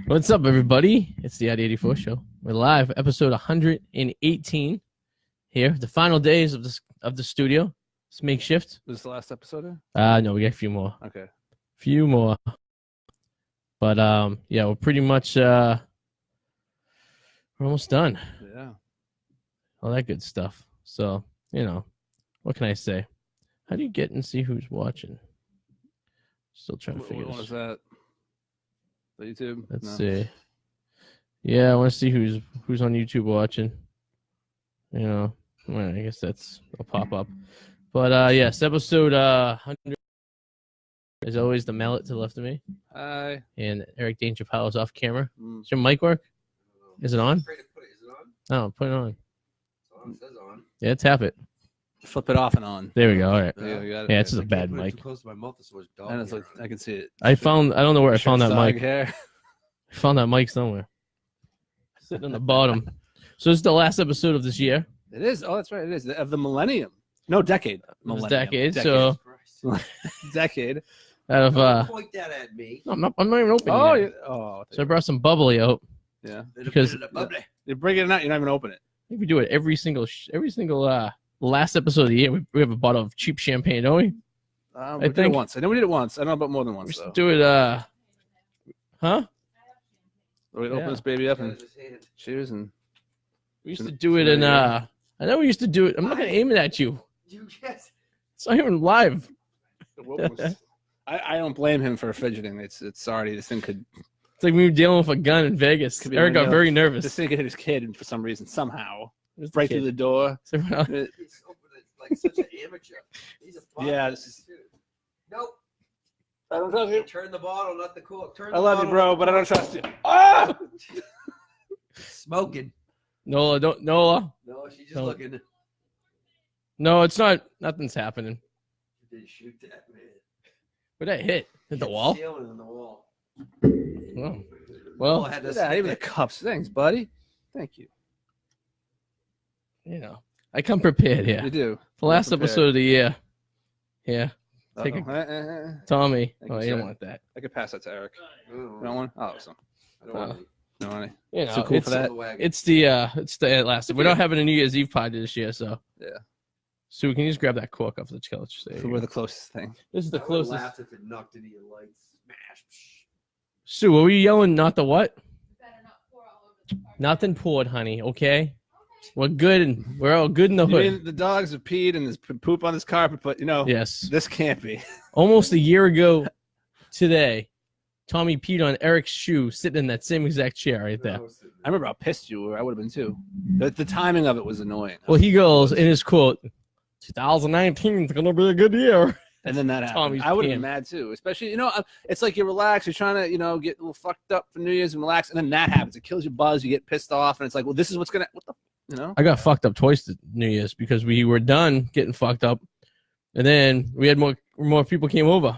What's up, everybody? It's the ID84 show. We're live, episode 118 here. The final days of the studio. It's makeshift. Was this the last episode? No, we got a few more. Okay. Few more. But yeah, we're pretty much we're almost done. Yeah. All that good stuff. So, what can I say? How do you get and see who's watching? Still trying to figure What this. was that? The YouTube? Let's see. Yeah, I want to see who's on YouTube watching. Well, I guess that'll pop up. But yes, episode 100. As always, the mallet to the left of me. Hi. And Eric Danger Powell's off camera. Mm. Does your mic work? Is it on? Is it on? Oh, put it on. It says on. Yeah, tap it. Flip it off and on. There we go. All right. Yeah, you got it. Yeah, it's just a I can't bad put it mic. too close to my mouth, so much dog And it's hair. like I can see it. I don't know where I found that Dog mic. hair. I found that mic somewhere. Sitting on the bottom. So this is the last episode of this year. It is. Oh, that's right. It is of the millennium. No, decade. This Millennium. decade. So Christ. Decade. out of Don't point that at me. no, I'm not even opening Oh, it. oh. So I brought some bubbly out. Yeah. Because- You're bringing it out. You're not even open it. I think we do it every single last episode of the year. We have a bottle of cheap champagne, don't we? We did it think- once. I know we did it once. I know about more than We once used to though. do it. Huh? We open Yeah. this baby up Got and his hand. cheers and We used to do it in. I know we used to do it. I'm not gonna aim it at you. You guess. It's not even live. I don't blame him for fidgeting. It's sorry. This thing could It's like we were dealing with a gun in Vegas. Could be Eric got one of very This nervous. thing could hit his kid for some reason, somehow. It Right through the door. the. He's like such an amateur. He's a fun Yeah, guy, this is- dude. Nope. I don't trust you. Turn the bottle, not the cork. Turn I the love you, bottle, bro, not the but I don't cork. trust you. Ah! Smoking. Nola, don't Nola. No, she's just Don't. looking. No, it's not. Nothing's happening. You did shoot that, man. Where'd that hit? Hit the Hit wall? Ceiling in the wall. Oh. Well, I had to Yeah, even the cups. Thanks, buddy. Thank you. I come prepared here. You do. The last prepared. episode of the year. Yeah, Take a- Uh-oh. Tommy. Thank Oh, you, you don't sir. want that. I could pass that to Eric. I don't You don't want? Oh, awesome. want any. No money. Too cool it's, for that. It's the last. We're not having a New Year's Eve party this year, so Yeah. Sue, can you just grab that cork off the couch? There So you we're go. the closest thing. This is the I would've closest. laughed if it knocked into your lights. Smash. Sue, what were you yelling? Not the what? Nothing poured, honey. Okay, we're good and we're all good in the You hood. mean the dogs have peed and there's poop on this carpet, but Yes. this can't be. Almost a year ago today, Tommy peed on Eric's shoe sitting in that same exact chair right there. I remember how pissed you were. I would have been too. The timing of it was annoying. Well, he goes in his quote, 2019 is going to be a good year. And then that happened. Tommy's I would have peeing. been mad too. Especially, it's like you're relaxed. You're trying to, get a little fucked up for New Year's and relax. And then that happens. It kills your buzz. You get pissed off. And it's like, well, this is what's going to, I got fucked up twice this New Year's because we were done getting fucked up. And then we had more people came over.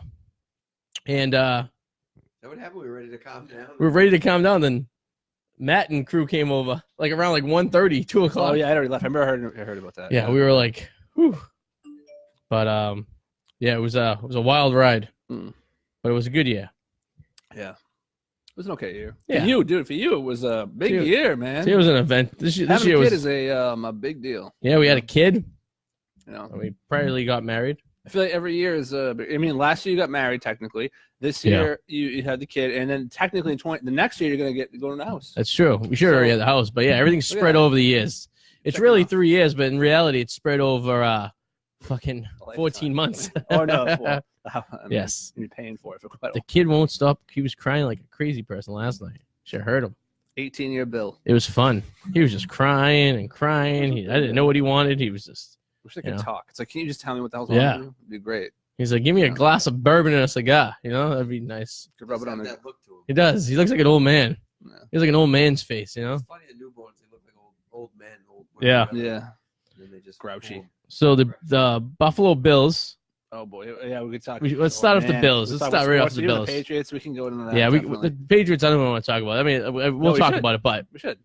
And That would happen. We were ready to calm down. we were ready to calm down. Then Matt and crew came over like around 1:30, 2 o'clock. Oh, yeah. I already left. I remember I heard about that. Yeah, we were like, whew. But yeah, it was a wild ride, Mm. but it was a good year. Yeah. It was an okay year. Yeah. For you, dude. For you, it was a big Dude. year, man. See, it was an event. This year Having a was kid is a big deal. yeah. We had a kid. And We probably got married. I feel like every year is last year you got married technically. This Yeah. year you had the kid, and then technically the next year you're gonna go to the house. That's true. We should already So- have the house, but yeah, everything's Look at spread that. over the years. It's Check it really out. 3 years, but in reality, it's spread over fucking A 14 lifetime. months. Oh no! Well, Yes. you're paying for it for quite a The while. kid won't stop. He was crying like a crazy person last night. Should have heard him. 18-year bill. It was fun. He was just crying and crying. I didn't know what he wanted. He was just. Wish I You could know. talk. It's like, can you just tell me what the hell's Yeah. wrong with you? It'd be great. He's like, give me a Yeah. glass of bourbon and a cigar. That'd be nice. Could rub Just it on have the. that look to him. He does. He looks like an old man. Yeah. He has like an old man's face, It's funny that newborns, they look like old men. Yeah. Yeah. And they just Grouchy. So the Buffalo Bills. Oh boy. Yeah, we could talk. Let's start off the man. Bills. Let's Let's talk start right about off the sports. Even Bills. Patriots. We can go into that. Yeah, definitely. the Patriots. I don't even want to talk about. I mean, we'll we talk should. about it, but We should.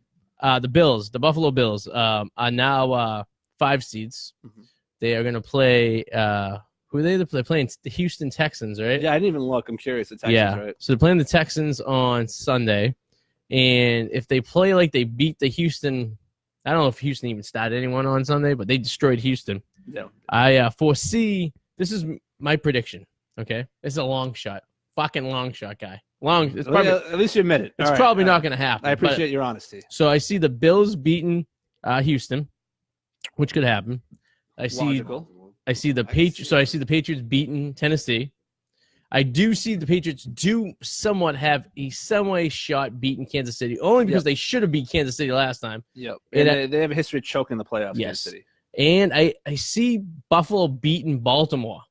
the Bills, the Buffalo Bills, are now 5 seeds. Mhm. They are going to play. Who are they? They're playing the Houston Texans, right? Yeah, I didn't even look. I'm curious. The Texans, Yeah. right? So they're playing the Texans on Sunday, and if they play like they beat the Houston, I don't know if Houston even started anyone on Sunday, but they destroyed Houston. Yeah. I foresee this is my prediction. Okay, it's a long shot, fucking long shot, guy. It's probably at least you admit it. it's probably not going to happen. I appreciate your honesty. So I see the Bills beating Houston, which could happen. I see the Patriots. So I see the Patriots beating Tennessee. I do see the Patriots do somewhat have a some-way shot beating Kansas City, only because they should have beat Kansas City last time. Yep. And they have a history of choking in the playoffs. Yes. Kansas City. And I see Buffalo beating Baltimore,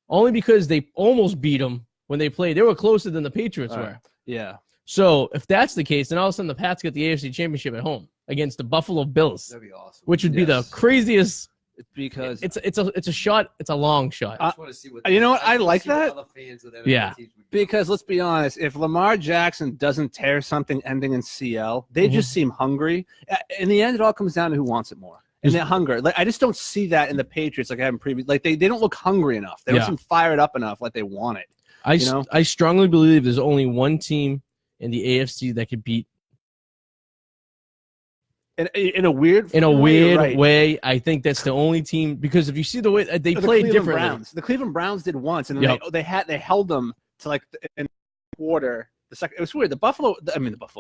only because they almost beat them when they played. They were closer than the Patriots were. Yeah. So if that's the case, then all of a sudden the Pats get the AFC Championship at home against the Buffalo Bills. That'd be awesome. Which would be the craziest. Because it's a shot. It's a long shot. I just want to see what you know what? I like that. Other fans of NFL Yeah. teams would do. Because let's be honest, if Lamar Jackson doesn't tear something ending in CL, they just seem hungry. In the end, it all comes down to who wants it more. And that hunger. Like I just don't see that in the Patriots like I have in previous. Like they don't look hungry enough. They don't seem fired up enough like they want it. I strongly believe there's only one team in the AFC that could beat. In a weird way, I think that's the only team, because if you see the way they play differently. The Cleveland Browns did once, and they held them to like in quarter. The second, it was weird. The Buffalo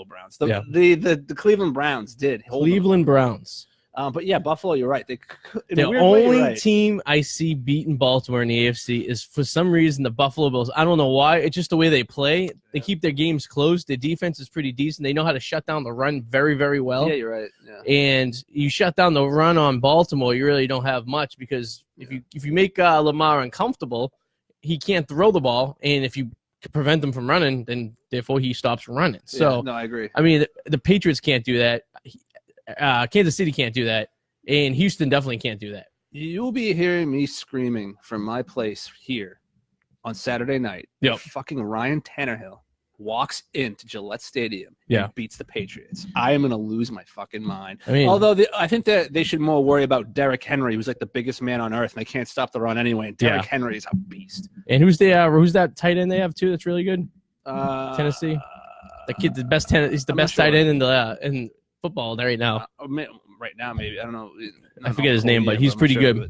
Browns. The Cleveland Browns did hold Cleveland Browns. But yeah, Buffalo, you're right. The only team I see beating Baltimore in the AFC is, for some reason, the Buffalo Bills. I don't know why. It's just the way they play. They keep their games close. Their defense is pretty decent. They know how to shut down the run very, very well. Yeah, you're right. Yeah. And you shut down the run on Baltimore, you really don't have much, because if you make Lamar uncomfortable, he can't throw the ball, and if you prevent him from running, then therefore he stops running. So no, I agree. I mean, the Patriots can't do that. Kansas City can't do that, and Houston definitely can't do that. You'll be hearing me screaming from my place here on Saturday night. Yep. Fucking Ryan Tannehill walks into Gillette Stadium Yeah. and beats the Patriots. I am going to lose my fucking mind. I mean, although I think that they should more worry about Derrick Henry, who's like the biggest man on earth, and they can't stop the run anyway. And Derrick Henry is a beast. And who's that tight end they have too? That's really good. Tennessee. The kid, he's the best tight end in football right now. Right now, maybe. I don't know. I forget his name, but he's pretty good. But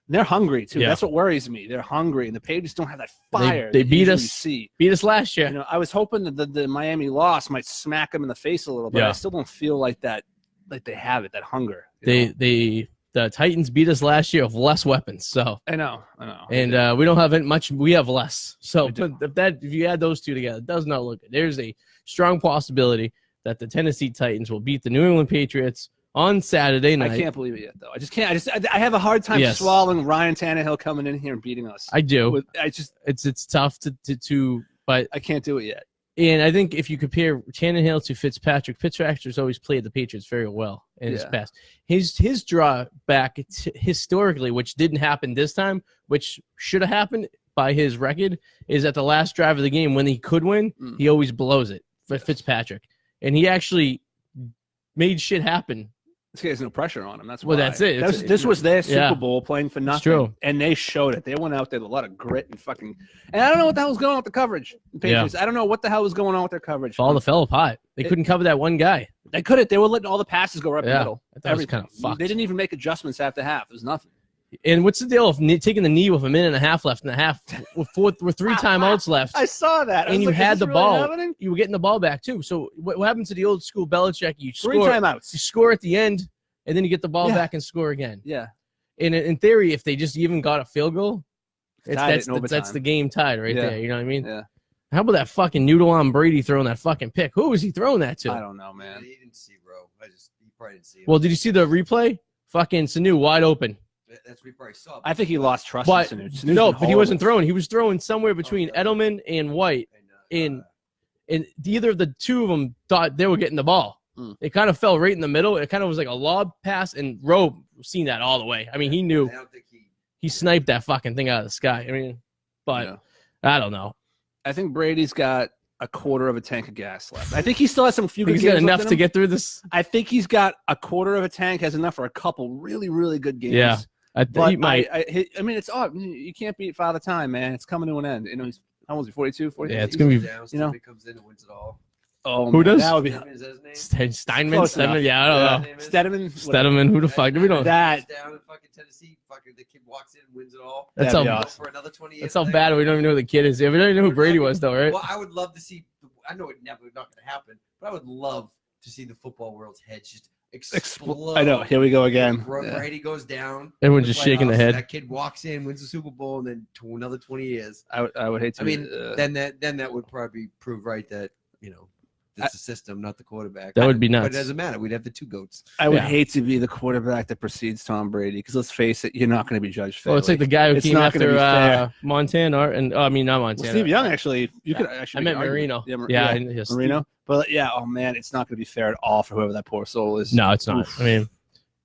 they're hungry too. Yeah. That's what worries me. They're hungry, and the Patriots don't have that fire. They beat us. See. Beat us last year. You know, I was hoping that the Miami loss might smack them in the face a little, but I still don't feel like that. Like they have it, that hunger. The Titans beat us last year with less weapons. So I know. And we don't have much. We have less. So if you add those two together, it does not look good. There's a strong possibility that the Tennessee Titans will beat the New England Patriots on Saturday night. I can't believe it yet, though. I just can't. I have a hard time swallowing Ryan Tannehill coming in here and beating us. I do. It's tough to but I can't do it yet. And I think if you compare Tannehill to Fitzpatrick has always played the Patriots very well in his past. His draw back historically, which didn't happen this time, which should have happened by his record, is at the last drive of the game when he could win, he always blows it for Fitzpatrick. And he actually made shit happen. This guy has no pressure on him. That's why. Well, that's it. This was their Super Bowl playing for nothing. It's true. And they showed it. They went out there with a lot of grit and fucking. And I don't know what the hell was going on with the coverage. The Patriots. I don't know what the hell was going on with their coverage. All fell apart. They couldn't cover that one guy. They couldn't. They were letting all the passes go right up the middle. That was kind of fucked. They didn't even make adjustments after half. There was nothing. And what's the deal of taking the knee with a minute and a half left in the half, with three timeouts left? I saw that. And you had the ball. Happening? You were getting the ball back, too. So what happened to the old school Belichick? You three timeouts. You score at the end, and then you get the ball back and score again. Yeah. And in theory, if they just even got a field goal, that's the game tied right there. You know what I mean? Yeah. How about that fucking noodle on Brady throwing that fucking pick? Who was he throwing that to? I don't know, man. He didn't see, bro. He probably didn't see him. Well, did you see the replay? Fucking Sanu wide open. That's what he probably saw. I think he lost trust in Sanu. No, but he wasn't throwing. He was throwing somewhere between Edelman and White. And either of the two of them thought they were getting the ball. It kind of fell right in the middle. It kind of was like a lob pass, and Rowe seen that all the way. I mean, he knew. I don't think he sniped that fucking thing out of the sky. I mean, but I don't know. I think Brady's got a quarter of a tank of gas left. I think he still has some few good games. He's got enough to get through this. I think he's got a quarter of a tank, has enough for a couple really, really good games. Yeah. He might. I mean, it's odd. You can't beat Father Time, man. It's coming to an end. You know, he's how old is he? 42, 43? Yeah, it's gonna be. You know, comes in and wins it all. Oh, Who man, does? that would be Is that his name? Steinman, Close Stedman. enough. Yeah, I don't know. Stedman. Who the fuck? We don't. That down in fucking Tennessee. Fucking the kid walks in and wins it all. That's That'd be how. awesome. For another 20 years. That's how bad we don't even know who the kid is. Yeah, we don't even know who Brady was, though, right? Well, I would love to see. I know it never not going to happen, but I would love to see the football world's heads just explode. I know. Here we go again. Brady goes down. Everyone's just shaking their head. That kid walks in, wins the Super Bowl, and then to another 20 years. I would hate to. I mean, then that would probably prove right that it's the system, not the quarterback. That would be nuts. But it doesn't matter. We'd have the two goats. I would hate to be the quarterback that precedes Tom Brady because let's face it, you're not going to be judged fairly. Well, it's like the guy who It's came not gonna be after fair. Montana, and I mean not Well, Montana. Steve Young actually. You Yeah. could actually. I meant argue. Marino. Yeah, Yes. Marino. But yeah, oh man, it's not going to be fair at all for whoever that poor soul is. No, it's not. Oof. I mean,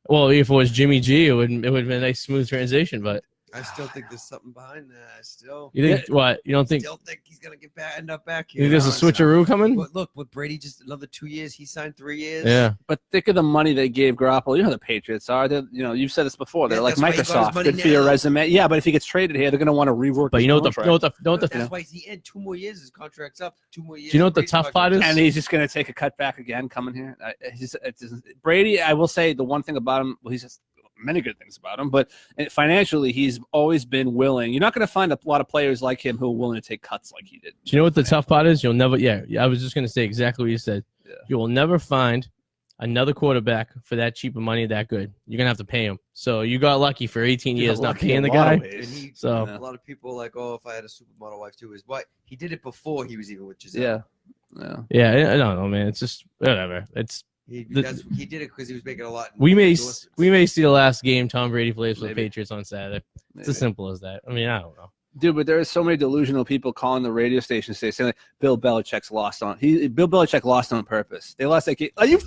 well, if it was Jimmy G, it would have been a nice smooth transition. But I still think there's something behind that. I still you think what? You don't think? still think he's gonna get back, end up back You here. think there's a switcheroo coming? But look, with Brady, just another 2 years. He signed 3 years. Yeah. But think of the money they gave Garoppolo. You know how the Patriots are. You've said this before. They're Yeah, like that's why he got his Microsoft. money Good for your now. resume. Yeah, but if he gets traded here, they're going to want to rework. But his you know what contract. That's why he's the end. 2 more years. His contract's up. 2 more years. Do you know what the Brady's tough part contract's is? up. And he's just going to take a cut back again coming here. Brady, I will say the one thing about him, well, he's just many good things about him, but financially, he's always been willing. You're not going to find a lot of players like him who are willing to take cuts like he did. Do you know what the tough part is? You'll never. Yeah, I was just gonna say exactly what you said. Yeah. You will never find another quarterback for that cheap of money that good. You're gonna have to pay him. So you got lucky for 18 You years got not lucky paying in the a lot of guy. ways. And he, So Yeah. a lot of people are like, oh, if I had a supermodel wife too, is what he did it before he was even with Giselle. Yeah. Yeah. yeah, I don't know, man. It's just whatever. It's He The- did it because he was making a lot. we may endorsements. see the last game Tom Brady plays for the Maybe. Patriots on Saturday. It's Maybe. as simple as that. I mean, I don't know. Dude, but there are so many delusional people calling the radio station saying like Bill Belichick's lost on. Bill Belichick lost on purpose. They lost that game. Are you?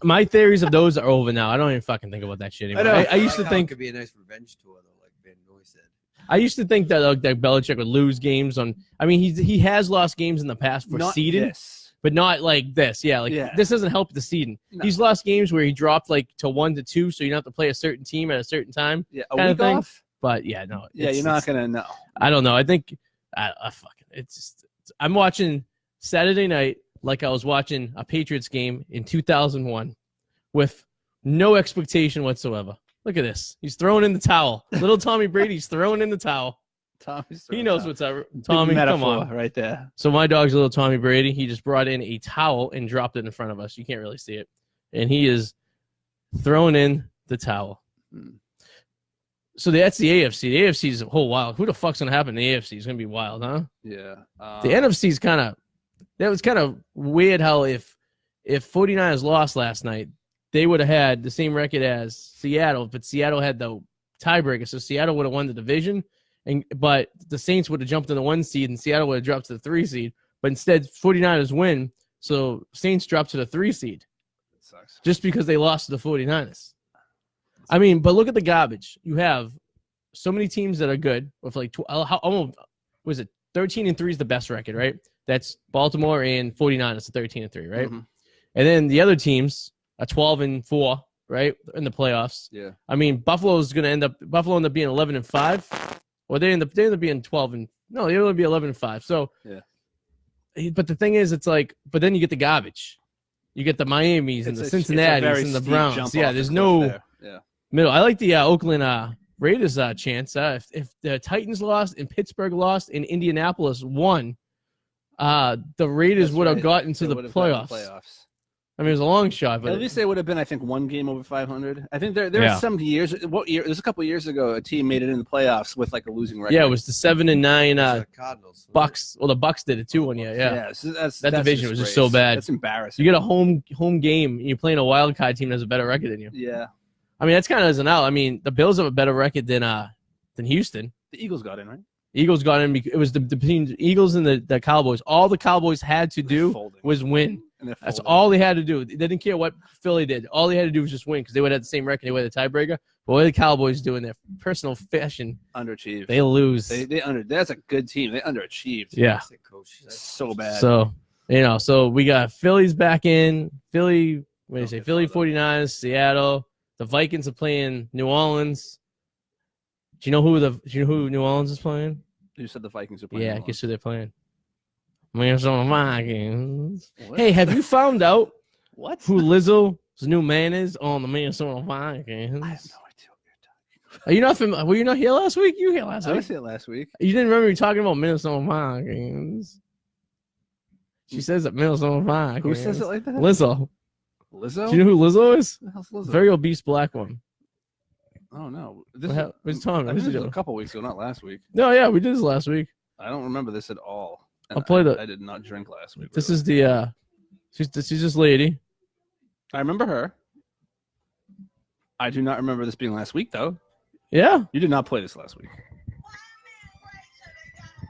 My theories of those are over now. I don't even fucking think about that shit anymore. I know. I used to like how it think could be a nice revenge tour though, like Van Noy said. I used to think that that Belichick would lose games on. I mean, he has lost games in the past for Not seeding, this. but not like this. Yeah, like Yeah. this doesn't help the seeding. No. He's lost games where he dropped like to 1 to 2, so you don't have to play a certain team at a certain time. Yeah, kind a of week thing. off. But yeah, no. Yeah, you're not gonna know. I don't know. I think I fucking. It's just. I'm watching Saturday night like I was watching a Patriots game in 2001, with no expectation whatsoever. Look at this. He's throwing in the towel. Little Tommy Brady's throwing in the towel. He knows what's up. Tommy, come on. right there. So my dog's a little Tommy Brady. He just brought in a towel and dropped it in front of us. You can't really see it. And he is throwing in the towel. So that's the AFC. The AFC is a whole wild. Who the fuck's going to happen in the AFC? It's going to be wild, huh? Yeah. The NFC is kind of – that was kind of weird how if 49ers lost last night, they would have had the same record as Seattle, but Seattle had the tiebreaker. So Seattle would have won the division. But the Saints would have jumped in the 1 seed and Seattle would have dropped to the 3 seed. But instead, 49ers win, so Saints drop to the 3 seed It sucks. just because they lost to the 49ers. I mean, but look at the garbage. You have so many teams that are good with like almost, was it 13-3 is the best record, right? That's Baltimore and 49ers, 13-3, right? Mhm. And then the other teams are 12-4, right, in the playoffs. Yeah. I mean, Buffalo's going to end up being 11-5. Or they end up being 12 and no, they only be 11-5. So, yeah. But the thing is, it's like, but then you get the garbage. You get the Miamis and the It's a Cincinnatis very and the steep Browns. jump Yeah, off the there's cliff no there. Yeah. middle. I like the Oakland Raiders chance. If the Titans lost and Pittsburgh lost and Indianapolis won, the Raiders That's would have right. gotten to They the would have gotten playoffs. I mean, it was a long shot, but At least they would have been, I think, one game over 500. I think there Yeah. were some years. What year? There's a couple of years ago, a team made it in the playoffs with like a losing record. yeah, it was the 7-9 It's the Cardinals. Bucks. Well, the Bucks did it too one year. Yeah. So That that's division was just so disgrace. bad. That's embarrassing. You get a home game, and you're playing a wild card team that has a better record than you. Yeah. I mean, that's kind of as an out. I mean, the Bills have a better record than Houston. The Eagles got in, right? Eagles got in. It was between the Eagles and the Cowboys. All the Cowboys had to do Folding. was win. And they're That's folding. all they had to do. They didn't care what Philly did. All they had to do was just win because they would have the same record. They would have the tiebreaker. But what the Cowboys do in their personal fashion, Underachieved. they lose. That's a good team. They underachieved. Yeah. Coach. So bad. So, so we got Philly's back in. Philly, what do you say? Okay, Philly father. 49ers, Seattle. The Vikings are playing New Orleans. Do you know who New Orleans is playing? You said the Vikings are playing. Yeah, New guess who they're playing? Minnesota Vikings. What? Hey, have you found out What? who Lizzo's new man is on the Minnesota Vikings? I have no idea what you're talking about. Are you not familiar? Were you not here last week? You were here last I week. was here last week. You didn't remember me talking about Minnesota Vikings? She says that Minnesota Vikings. Who says it like that? Lizzo. Lizzo? Do you know who Lizzo is? Who the hell's Lizzo? Very obese black one. Oh no. What's Tom? I What's did he this a doing? couple weeks ago, not last week. No, yeah, we did this last week. I don't remember this at all. And I'll play the. I did not drink last week. This really. is the. She's this lady. I remember her. I do not remember this being last week though. Yeah, You did not play this last week.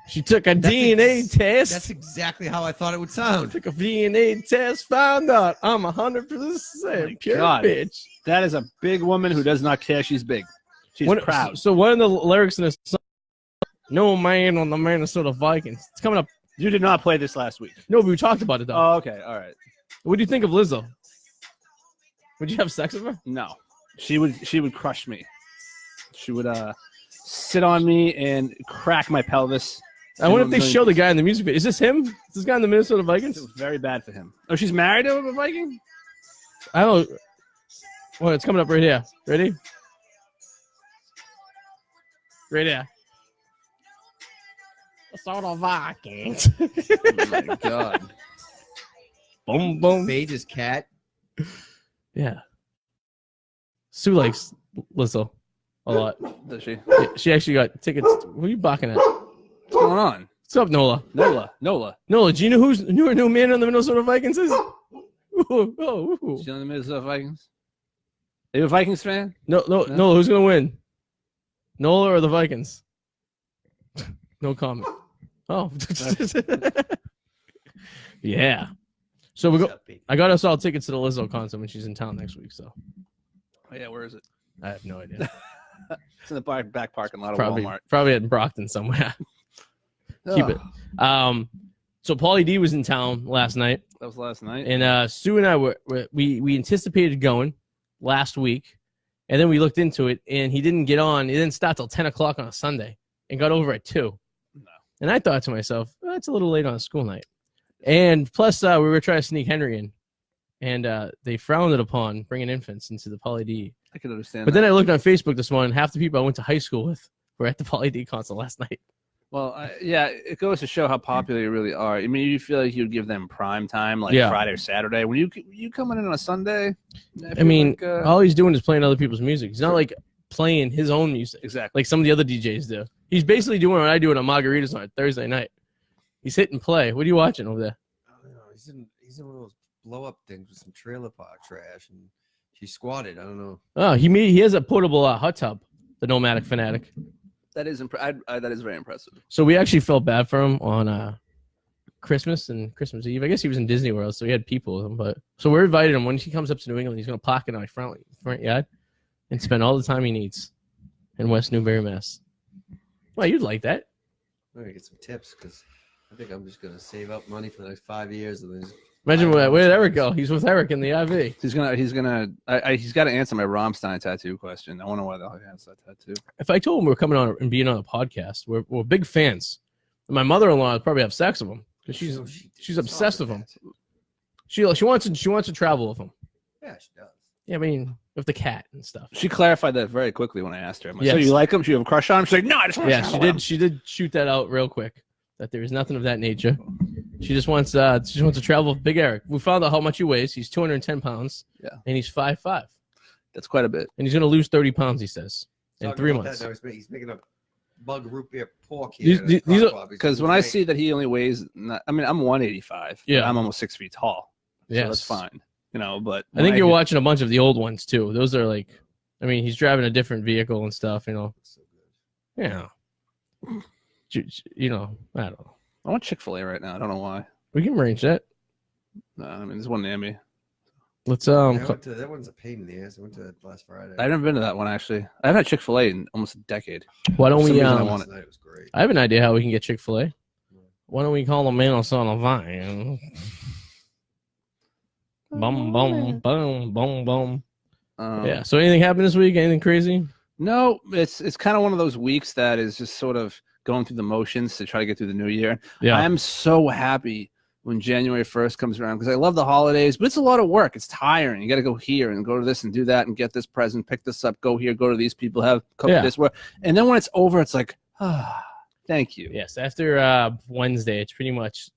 she took a DNA test. That's exactly how I thought it would sound. Took a DNA test. Found out I'm 100% pure God. bitch. That is a big woman who does not care she's big. She's proud. So one of the lyrics in this song, "No man on the Minnesota Vikings." It's coming up. You did not play this last week. No, but we talked about it though. Oh, okay. All right. What do you think of Lizzo? Would you have sex with her? No. She would crush me. She would sit on me and crack my pelvis. I wonder if they show the guy in the music video. Is this him? Is this guy in the Minnesota It Vikings? was very bad for him. Oh, she's married to a Viking? I don't. Well, it's coming up right here. Ready? Right here. Minnesota Vikings. Oh my god. Boom, boom. Page's cat. Yeah. Sue likes Lizzo a lot. Does she? She actually got tickets. What are you barking at? What's going on? What's up, Nola? Nola. Nola, do you know who's new man on the Minnesota Vikings is? Ooh. She's on the Minnesota Vikings. Are you a Vikings fan? No, Nola, who's gonna win? Nola or the Vikings? No comment. Oh. Yeah. So we go. I got us all tickets to the Lizzo concert when she's in town next week. So Oh yeah, where is it? I have no idea. It's in the back parking lot of Probably Walmart. at Brockton somewhere. Keep it. So Paulie D was in town last night, That was last night. and Sue and I we anticipated going last week, and then we looked into it, and he didn't get on. He didn't start till 10 o'clock on a Sunday, and got over at 2. No. And I thought to myself, that's a little late on a school night. And plus, we were trying to sneak Henry in, and they frowned it upon bringing infants into the Paulie D. I can understand. But then I looked on Facebook this morning. Half the people I went to high school with were at the Paulie D concert last night. Well, yeah, it goes to show how popular you really are. I mean, you feel like you'd give them prime time, like Yeah. Friday or Saturday. When you coming in on a Sunday, I mean, like, all he's doing is playing other people's music. He's not like playing his own music exactly. like some of the other DJs do. He's basically doing what I do on Margaritas on Thursday night. He's hit and play. What are you watching over there? I don't know. He's in one of those blow up things with some trailer park trash, and she squatted. I don't know. Oh, he has a portable hot tub, the Nomadic Fanatic. That is that is very impressive. So we actually felt bad for him on Christmas and Christmas Eve. I guess he was in Disney World, so he had people with him. But so we're invited him when he comes up to New England. He's going to park in my front yard and spend all the time he needs in West Newbury, Mass. Well, you'd like that. I'm gonna get some tips because I think I'm just gonna save up money for the next 5 years and then just Imagine where did Eric go? He's with Eric in the IV. He's got to answer my Rammstein tattoo question. I wonder why the hell he has that tattoo. If I told him we're coming on and being on a podcast, we're big fans. And my mother-in-law would probably have sex with him because she's obsessed with him. She wants to travel with him. Yeah, she does. Yeah, I mean with the cat and stuff. She clarified that very quickly when I asked her. I'm like, Yes. So you like him? Do you have a crush on him? She's like, no, I just want to Yeah, travel with him. she did shoot that out real quick. That there is nothing of that nature. She just wants to travel with Big Eric. We found out how much he weighs. He's 210 pounds. Yeah. And he's 5'5". That's quite a bit. And he's gonna lose 30 pounds, he says, in Talking 3 about months. that, he's making a bug root beer pork here. These are Because when I see that he only weighs, I'm 185. Yeah. But I'm almost 6 feet tall. So Yes. that's fine. But I think you're watching a bunch of the old ones too. Those are like, I mean, he's driving a different vehicle and stuff. So good. Yeah. I don't know. I want Chick-fil-A right now. I don't know why. We can arrange that. No, I mean, there's one near me. Let's That one's a pain in the ass. I went to it last Friday. I've never been to that one, actually. I haven't had Chick-fil-A in almost a decade. why don't For some we reason I want Last night was great. I have an idea how we can get Chick-fil-A. Why don't we call them Minnesota Vine? Boom, boom, boom, boom, boom. Yeah. So anything happened this week? Anything crazy? No, it's kind of one of those weeks that is just sort of going through the motions to try to get through the new year. Yeah. I'm so happy when January 1st comes around because I love the holidays, but it's a lot of work. It's tiring. You got to go here and go to this and do that and get this present, pick this up, go here, go to these people, have cook this. And then when it's over, it's like, thank you. Yes, after Wednesday, it's pretty much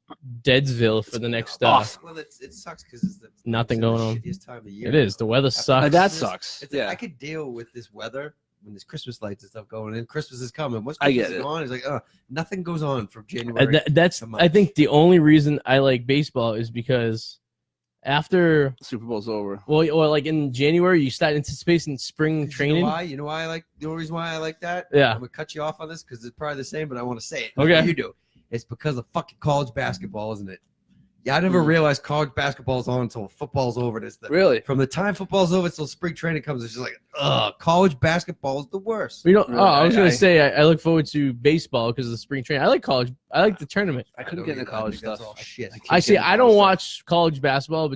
Deadsville for the next. Awesome. Well, it sucks because it's nothing going on. Shittiest time of year. It is. The weather sucks. That sucks. It's like, I could deal with this weather when there's Christmas lights and stuff going in. Christmas is coming. Once I Christmas get is it. on, it's like, nothing goes on from January. That's. I think the only reason I like baseball is because after Super Bowl's over. well, or like in January, you start anticipating spring training. You know why? You know why I like the only reason why I like that? Yeah. I'm gonna cut you off on this because it's probably the same, but I want to say it. Okay. You do. It's because of fucking college basketball, isn't it? Yeah, I never realized college basketball's on until football's over. Really? From the time football's over until spring training comes, it's just like, college basketball is the worst. We don't. Really? I was gonna say I look forward to baseball because of the spring training. I like college. I like the tournament. I couldn't get into college stuff. That's all shit. I see. I don't watch college basketball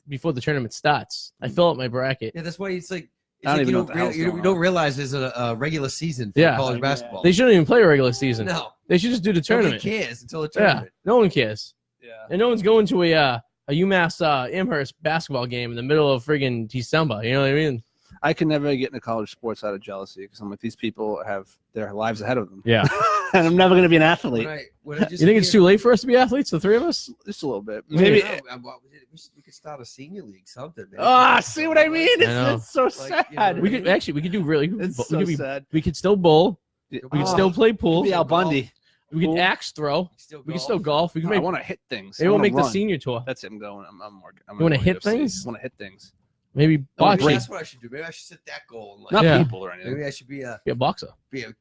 before the tournament starts. I fill up my bracket. Yeah, that's why it's like. I don't It's like even know what the hell's you going don't on. realize there's a regular season for college basketball. They shouldn't even play a regular season. No, They should just do the nobody tournament. cares until the Yeah, tournament. no one cares, Yeah. and no one's going to a UMass Amherst basketball game in the middle of friggin' December. You know what I mean? I can never get into college sports out of jealousy because I'm like, these people have their lives ahead of them. Yeah. And I'm never going to be an athlete. When I just You think it's too late for us to be athletes, the three of us? Just a little bit. Maybe- Maybe. we could start a senior league, something. Man. See what I mean? I know. It's so Like, sad. you know, We could do really. It's we so could be, sad. we could still bowl. We We could still play pool. be Al Bundy. We could Pool. axe throw. We can still golf. We can I make. want to hit things. Maybe I we'll wanna make the run. senior tour. That's it. I'm going. I'm working. You wanna hit things? I want to hit things. Maybe wanna bocce. Maybe that's what I should do. Maybe I should set that goal. And like, Not Yeah. people or anything. maybe I should be Be a boxer.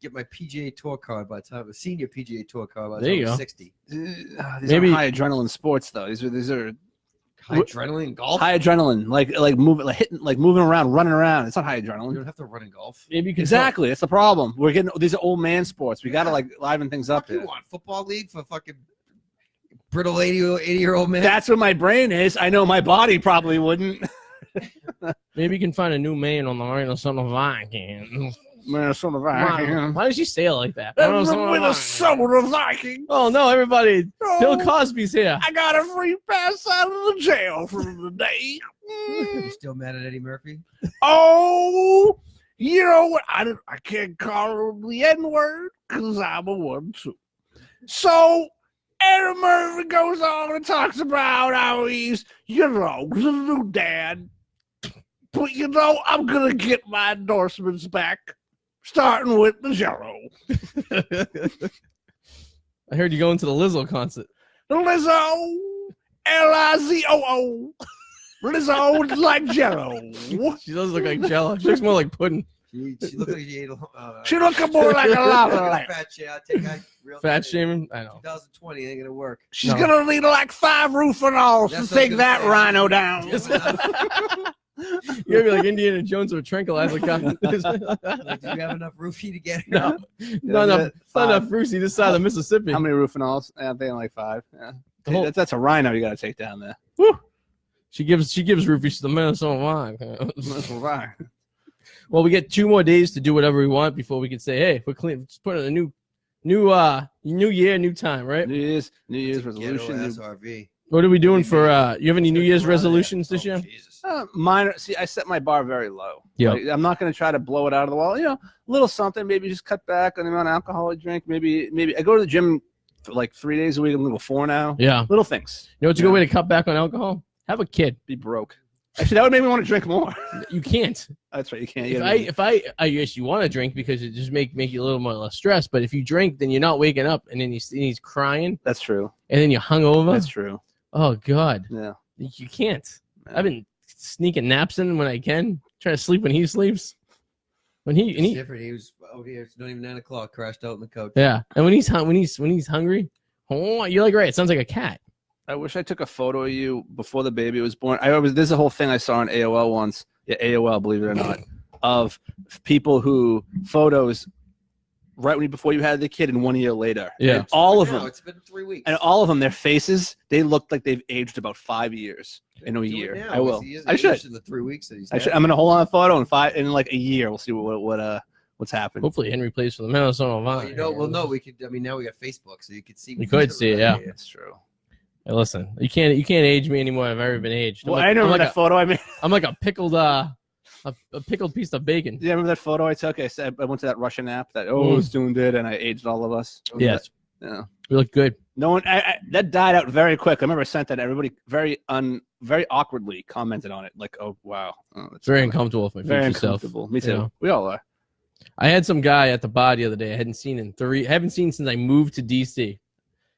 get my PGA Tour card by the time a senior PGA Tour card by the There time you I'm go. 60. These Maybe- are high adrenaline sports though. These are High adrenaline golf. high adrenaline, like moving, like hitting, like moving around, running around. It's not high You adrenaline. don't have to run in golf. Maybe you could Exactly. That's the problem. We're getting these are old man sports. We gotta like liven things up Fuck you here. want football league for fucking brittle 80-year-old man? That's what my brain is. I know my body probably wouldn't. Maybe you can find a new man on the Minnesota Vikings. Minnesota Why does she say it like that? Minnesota Vikings. Oh no, everybody! Bill Cosby's here. I got a free pass out of the jail for the day. You still mad at Eddie Murphy? Oh, you know what? I can't call him the N word because I'm a one too. So Eddie Murphy goes on and talks about how he's, the new dad. But I'm gonna get my endorsements back, starting with the Jello. I heard you going to the Lizzo concert. Lizzo, Lizoo. Lizzo is like Jello. She does look like Jello. She looks more like pudding. She looked like she ate a She looking more like a lava lamp. fat shit. I take that real Fat shit. shaming. I know. 2020 ain't gonna work. She's No. gonna need like 5 roofing-alls to That's what I take was that gonna say. rhino down. You're gonna be like Indiana Jones with a tranquilizer gun. Like, did you have enough roofie to get her? No, not enough. Not enough Fruity this side of Mississippi. How many roofing-alls? I think like 5. Yeah. The whole- That's a rhino you gotta take down there. She gives roofies to the Minnesota Vikings. That's fine. Well, we get 2 more days to do whatever we want before we can say, "Hey, we're clean. Let's put in a new year, new time." Right? New Year's Ghetto resolution. SRV. What are we doing for? You have any New Year's resolutions this year? Jesus. Minor. See, I set my bar very low. Yeah. Like, I'm not going to try to blow it out of the wall. A little something. Maybe just cut back on the amount of alcohol I drink. Maybe I go to the gym for like 3 days a week. I'm going to go 4 now. Yeah. Little things. You know what's a good way to cut back on alcohol? Have a kid. Be broke. Actually, that would make me want to drink more. You can't. That's right. You can't. If I guess you want to drink because it just make you a little more less stressed. But if you drink, then you're not waking up, and then he's crying, That's true. and then you're hungover. That's true. Oh God, Yeah. you can't. Yeah. I've been sneaking naps in when I can, trying to sleep when he sleeps. When It's he different. He was out here. It's not even 9 o'clock. Crashed out in the couch. yeah, and when he's hungry, oh, you're like right. It sounds like a cat. I wish I took a photo of you before the baby was born. There's a whole thing I saw on AOL once. Yeah, AOL, believe it or not, of people who photos before you had the kid and 1 year later. Yeah. And all of Now, them. It's been 3 weeks. And all of them, their faces, they look like they've aged about 5 years in a Do it year. now. I will. He isn't I should. aged in the 3 weeks that he's I should. had. I'm gonna hold on a photo in like a year. We'll see what's happened. Hopefully Henry plays for the Minnesota Vikings. No, we could. I mean, now we got Facebook, so you could see. You could see it, yeah. That's true. Hey, listen, you can't age me anymore. I've ever been aged. Well, I remember that photo I made. I'm like a pickled a pickled piece of bacon. Yeah, remember that photo I took? I said I went to that Russian app that soon did, and I aged all of us. Yes, Yeah. we look good. No one. That died out very quick. I remember I sent that. Everybody very awkwardly commented on it. Like, oh wow, It's very uncomfortable with my very future self. uncomfortable. Me too. You know? We all are. I had some guy at the bar the other day. I haven't seen since I moved to DC, and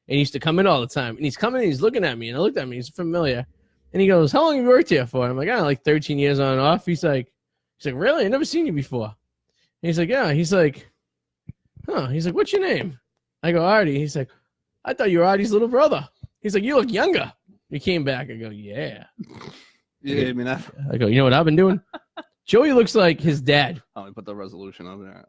he used to come in all the time. And he's coming, and he's looking at me, and I looked at him. He's familiar, and he goes, "How long have you worked here for?" I'm like, like 13 years on and off. He's like, really? I never seen you before. And he's like, yeah. He's like, huh? He's like, what's your name? I go, Arty. He's like, I thought you were Arty's little brother. He's like, you look younger. He came back. I go, yeah. Yeah, I mean that. I go, you know what I've been doing? Joey looks like his dad. Oh, we put the resolution over there.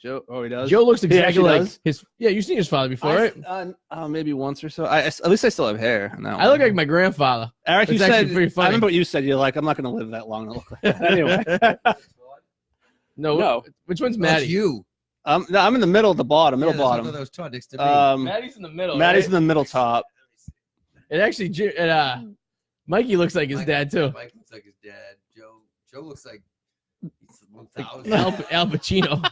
Joe. Oh, he does. Joe looks exactly actually like does? his. Yeah, you've seen his father before, right? Maybe once or so. At least I still have hair. On that I look like my grandfather. Eric, you It's actually said. pretty funny. I remember what you said. You're like, I'm not going to live that long to look like that. Anyway. No. Which one's That's Maddie? you. No, I'm in the middle, the bottom, middle Yeah, there's bottom. one of those Todd next to me. Maddie's in the middle. Maddie's right? in the middle top. It actually, Mikey looks like his dad too. Mike looks like his dad. Joe looks like he's 1,000. Al Pacino.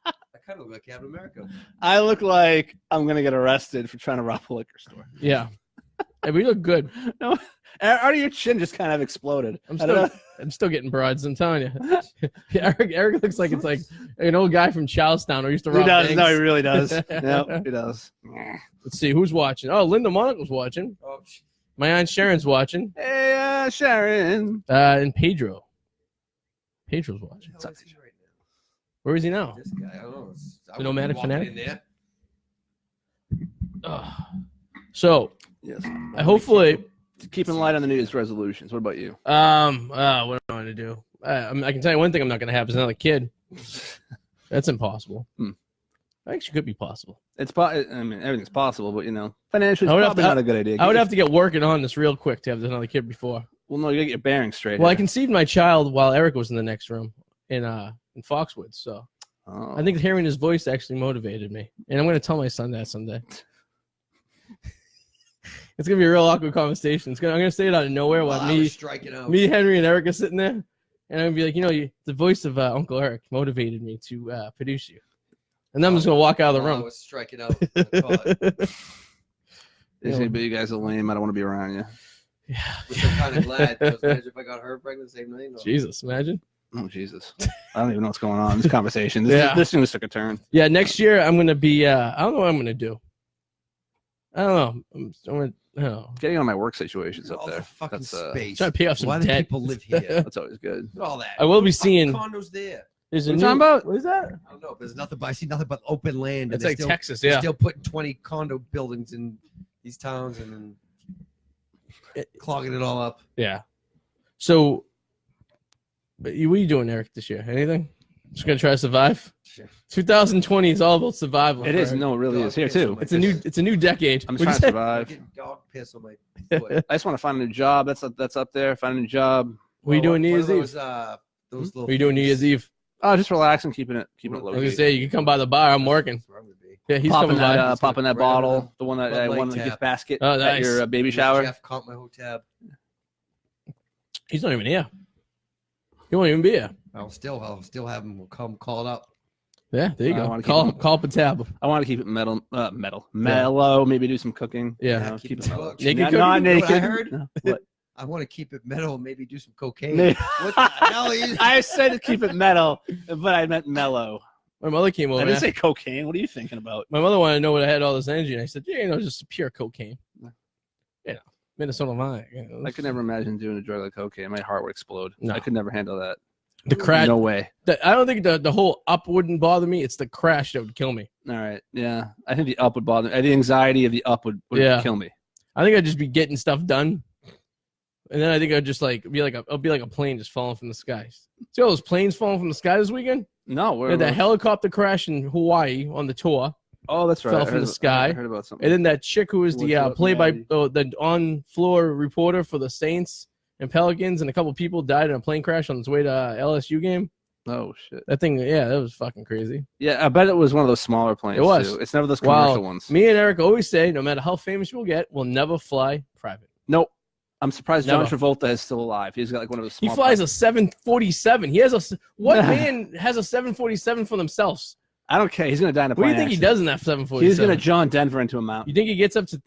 I kind of look like Captain America. I look like I'm going to get arrested for trying to rob a liquor store. Yeah. Hey, we look good. No, out of your chin just kind of exploded. I'm still getting broads. I'm telling you. Eric looks like it's like an old guy from Charlestown who used to rob He does. banks. No, he really does. Yeah, he does. Let's see who's watching. Oh, Linda Monica's watching. Oh, My aunt Sharon's watching. Hey, Sharon. And Pedro's watching. What the hell is he right now? Where is he now? This guy, I don't know. The nomadic fanatic? In there. So, Yes. hopefully, Keeping light on the New Year's resolutions. What about you? what am I going to do? I can tell you one thing I'm not going to have is another kid. That's impossible. Actually, could be possible. I mean, everything's possible, but financially, I would it's have probably to- not a good idea. I would have to get working on this real quick to have another kid before. Well, no, you gotta get your bearings straight. Well, I here. conceived my child while Eric was in the next room in Foxwoods, so Oh. I think hearing his voice actually motivated me, and I'm going to tell my son that someday. It's going to be a real awkward conversation. I'm going to say it out of nowhere while I was striking out. me, Henry, and Eric are sitting there, and I'm going to be like, the voice of Uncle Eric motivated me to produce you, and then I'm just going to walk out of the I room. was striking out. Which But you guys are lame. I don't want to be around you. Yeah. I'm kind of glad. Because imagine if I got her pregnant the same night. No. Jesus, imagine. Oh Jesus! I don't even know what's going on in this conversation. Yeah. This thing just took a turn. Yeah, next year I'm going to be. I don't know what I'm going to do. I don't know. I'm going to. I don't know. Getting on my work situations up All there. the fucking That's space. Trying to pay off some Why do debt. people live here? that's always good. Look at all that. I will be Fucking seeing. condos there. There's a What new. you talking about? What is that? I don't know. There's nothing. But I see nothing but open land. It's and like they're Texas, they're yeah. Still putting 20 condo buildings in these towns and then clogging it all up. Yeah. So, what are you doing, Eric, this year? Anything? Just gonna try to survive. Sure. 2020 is all about survival. It is. Eric. No, it really Dog is here piss too. on my It's a new decade. I'm What'd trying you to say? I survive. get dog piss on my foot. I just want to find a new job. That's up there. Find a new job. What are you doing New One of Year's Eve? those little What are you doing New Year's things. Eve? Oh, just relaxing, keeping it I low. was gonna say you can come by the bar. I'm working. That's where I'm gonna be. Yeah, he's Popping coming by. that, popping that Right on bottle, the one that Bud Light won the tab. gift basket Oh, at nice. your baby shower. Jeff caught my whole tab. He's not even here. He won't even be here. I'll still have him come call it up. Yeah, there you I go. wanna keep Call him- up a tab. I want to keep it mellow. Maybe do some cooking. Yeah. Keep it mellow. Naked not, cooking? not You know naked. what I heard? No, what? I want to keep it metal and maybe do some cocaine. Na- What the hell? Is I said keep it metal, but I meant mellow. My mother came over. I and didn't asked- say cocaine. What are you thinking about? My mother wanted to know what I had all this energy, and I said, "Yeah, just pure cocaine." Minnesota Vine. I could never imagine doing a drug like cocaine. My heart would explode. No. I could never handle that. The crash. No way. I don't think the whole up wouldn't bother me. It's the crash that would kill me. All right. Yeah. I think the up would bother me. The anxiety of the up would Yeah. kill me. I think I'd just be getting stuff done, and then I think I'd just I'll be like a plane just falling from the sky. See all those planes falling from the sky this weekend? No, They had that helicopter crash in Hawaii on the tour. Oh, that's right. Fell from the sky. I heard about something. And then that chick who was What's the up, the on-floor reporter for the Saints and Pelicans, and a couple people died in a plane crash on its way to LSU game. Oh shit! That thing, yeah, that was fucking crazy. Yeah, I bet it was one of those smaller planes. It was. Too. It's never those commercial ones. Me and Eric always say, no matter how famous we'll get, we'll never fly private. Nope. I'm surprised Never. John Travolta is still alive. He's got like one of those. He Small flies planes. a 747. He has a what man has a 747 for themselves? I don't care. He's gonna die in a What do plane. you think he accident. does in that 747? He's gonna John Denver into a mountain. You think he gets up to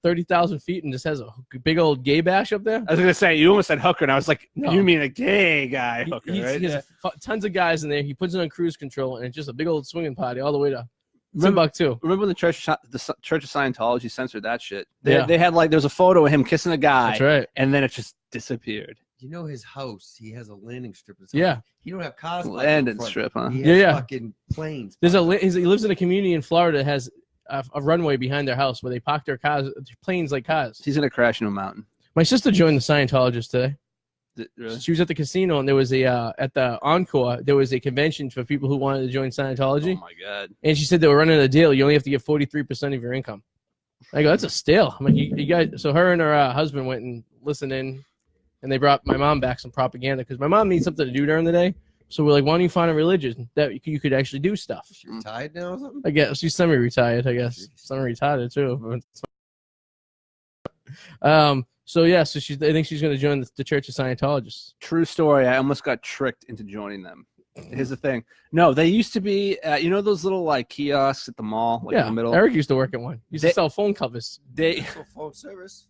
30,000 feet and just has a big old gay bash up there? I was gonna say you almost said hooker, and I was like, No. you mean a gay guy hooker, right? He has tons of guys in there. He puts it on cruise control, and it's just a big old swinging party all the way to Remember- Timbuktu. Remember when the Church of Scientology censored that shit? Yeah. They had like there was a photo of him kissing a guy, That's right. and then it just disappeared. You know his house. He has a landing strip. Yeah. He don't have cars. Landing strip, huh? He has Yeah. fucking planes. He lives in a community in Florida that has a runway behind their house where they park their cars, planes like cars. He's gonna crash into a mountain. My sister joined the Scientologists today. Really? She was at the casino, and there was at the Encore, there was a convention for people who wanted to join Scientology. Oh my god! And she said they were running a deal. You only have to give 43% of your income. I go, that's a steal. I'm like, you guys. So her and her husband went and listened in, and they brought my mom back some propaganda because my mom needs something to do during the day. So we're like, why don't you find a religion that you could actually do stuff? Is she retired now or something? I guess she's semi-retired. I guess semi-retired too. So yeah, so I think she's going to join the Church of Scientologists. True story. I almost got tricked into joining them. Here's the thing. No, they used to be. You know those little like kiosks at the mall, like in Yeah, the middle. Eric used to work at one. He used to sell phone covers. They Phone service.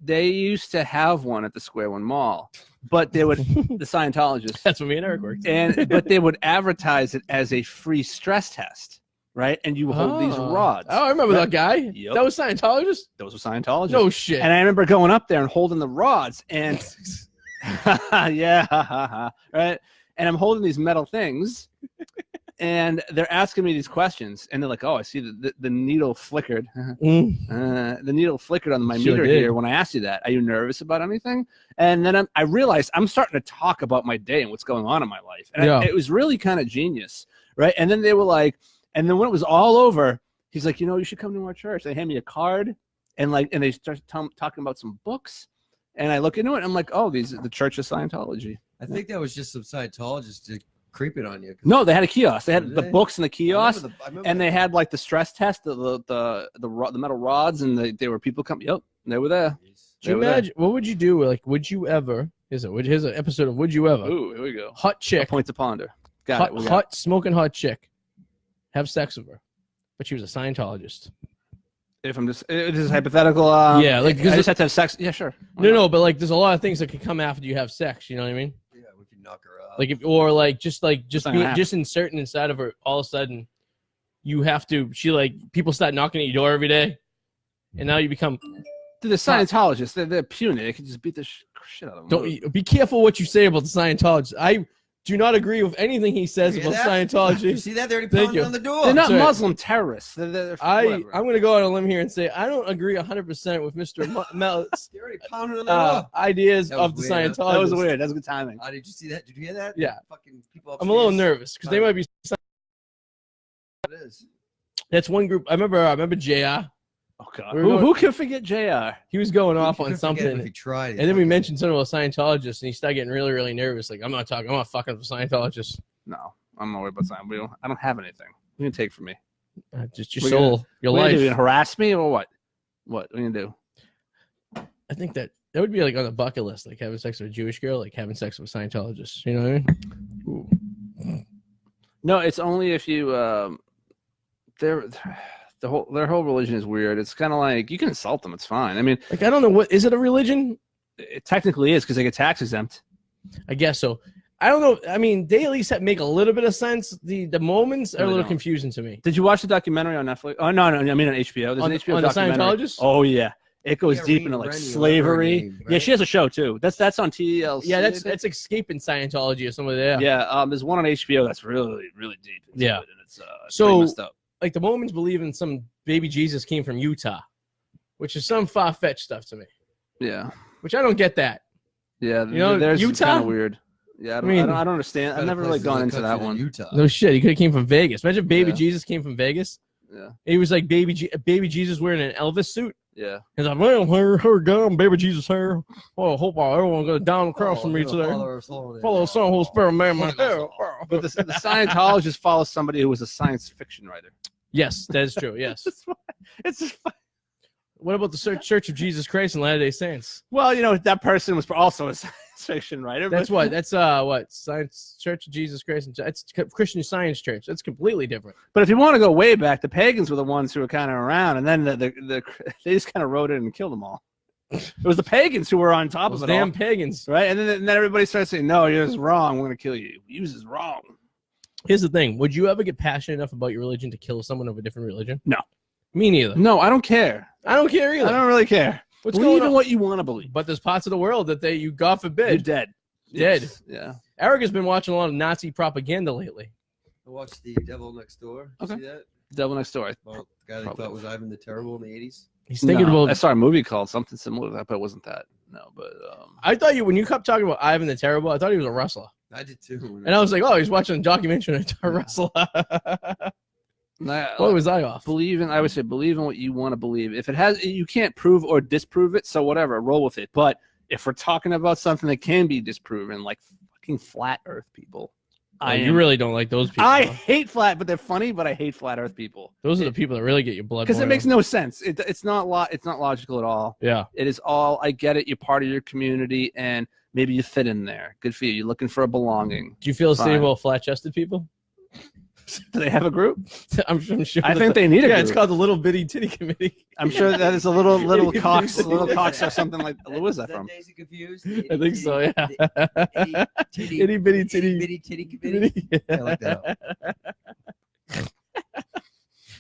they used to have one at the Square One Mall, but they would the Scientologists That's what me and Eric worked. but they would advertise it as a free stress test, right? And you hold these rods. Oh, I remember right? that guy. Yep. That was Scientologist? Those were Scientologists. No shit. And I remember going up there and holding the rods, and yeah, right. And I'm holding these metal things, and they're asking me these questions, and they're like, "Oh, I see the needle flickered. The needle flickered on my Sure meter did. here when I asked you that. Are you nervous about anything?" And then I realized I'm starting to talk about my day and what's going on in my life, and Yeah. it was really kind of genius, right? And then they were like, and then when it was all over, he's like, you should come to our church. They hand me a card, and they start talking about some books, and I look into it, and I'm like, oh, these are the Church of Scientology. I think that was just some Scientologists to creep it on you. No, they had a kiosk. They had Did the they? books in the kiosk, I remember and they had like the stress test, the metal rods, and they were people coming. Yep, they were there. Do you imagine? What would you do? Like, would you ever? Here's an episode of Would You Ever? Ooh, here we go. Hot A chick, point to ponder. Got it. We got hot smoking hot chick, have sex with her, but she was a Scientologist. it. If I'm just, it is hypothetical. Yeah, like, I 'cause just have to have sex. Yeah, sure. Why No, not? no, but like, there's a lot of things that could come after you have sex. You know what I mean? Yeah, we could knock her out. Like, just not gonna happen. just inserting inside of her. All of a sudden, you have to. People start knocking at your door every day, and now you become. Dude, the Scientologists, they're puny. They can just beat the shit out of them. Don't be careful what you say about the Scientologists. I do not agree with anything he says You about hear that? You Scientology. see that? They're already Thank pounding you. on the door. They're not That's right. Muslim terrorists. They're I'm whatever. going to go on a limb here and say I don't agree 100% with Mr. Melt's They're already pounding on the door. ideas That was of the weird, huh? Scientologists. That was weird. That was good timing. Did you see that? Did you hear that? Yeah. Fucking people I'm a little upstairs. nervous because they might be. It is. That's one group. I remember JR. Oh God. We're going- Who can forget JR? He was going off You on could forget him something. If he tried. And then we mentioned something about Scientologists, and he started getting really, really nervous. Like, I'm not fucking with Scientologists. No, I'm not worried about something. I don't have anything. You can take from me. Just your We're soul, your What are you life. gonna do? You gonna harass me or what? What are you gonna do? I think that would be like on the bucket list, like having sex with a Jewish girl, like having sex with Scientologists. You know what I mean? No, it's only if you. Their whole religion is weird. It's kind of like you can insult them. It's fine. I mean, Like, I don't know is it a religion? it technically is because they get tax exempt. I guess so. I don't know. I mean, they at least make a little bit of sense. The moments are No, a they little don't. confusing to me. Did you watch the documentary on Netflix? Oh no, I mean on HBO. There's On an HBO the documentary. Scientologists? Oh yeah, it goes Yeah, deep Rennie- into like Rennie, slavery. whatever her name, Yeah, right? she has a show too. That's on TLC. Yeah, I think. that's escaping Scientology or something there. Yeah. There's one on HBO that's really really deep. into Yeah. it, and it's So- pretty messed up. Like the Mormons believe in some baby Jesus came from Utah, which is some far-fetched stuff to me. Yeah, Which I don't get that. yeah. You know, there's Utah? kind of weird. Yeah, I mean, I don't understand. I've never really gone into that one. Utah. No shit. He could have came from Vegas. Imagine if Baby Yeah. Jesus came from Vegas. Yeah. He was like Baby Jesus wearing an Elvis suit. Yeah. He's like, well, here gone, Baby Jesus here. Well, I hope everyone goes down across from me today. Follow the Son, Holy Spirit, man, my hair. But the Scientologists follow somebody who was a science fiction writer. Yes, that is true. Yes. It's just What about the Church of Jesus Christ and Latter-day Saints? well, that person was also a science fiction writer. That's what. That's what Science Church of Jesus Christ. And it's Christian Science Church. That's completely different. But if you want to go way back, the pagans were the ones who were kind of around, and then they just kind of wrote it and killed them all. It was the pagans who were on top Those of it damn all, pagans. right? And then everybody started saying, "No, you're just wrong. We're going to kill you. Use is wrong." Here's the thing: would you ever get passionate enough about your religion to kill someone of a different religion? No. Me neither. No, I don't care. I don't care either. I don't really care. What's Believe going in on? what you want to believe. But there's parts of the world that you, God You're forbid, dead. Dead. Yes. Yeah. Eric has been watching a lot of Nazi propaganda lately. I watched The Devil Next Door. Okay. See that? Devil Next Door. Well, the guy they thought was Ivan the Terrible in the 80s. He's thinking No, about. I saw a movie called something similar to that, but it wasn't that. No, but I thought when you kept talking about Ivan the Terrible, I thought he was a wrestler, I did too. and I was like, oh, he's watching a documentary on a wrestler. What was I off? I would say believe in what you want to believe. If it has, you can't prove or disprove it, so whatever, roll with it. But if we're talking about something that can be disproven, like fucking flat Earth people, You really don't like those people. I huh? hate flat, but they're funny. But I hate flat Earth people Those are the people that really get your blood. because it boiling. makes no sense. It's not logical at all. Yeah. It is all. I get it. You're part of your community, and maybe you fit in there. Good for you. You're looking for a belonging. Do you feel the Fine. same about flat-chested people? Do they have a group? I'm sure. I think they need a Yeah, group. it's called the Little Bitty Titty Committee. I'm sure that is a little Itty cox, bitty little cox or something like. Where is that from? Daisy Confused? I think so. Yeah. Itty Itty bitty titty. bitty titty committee. I like that.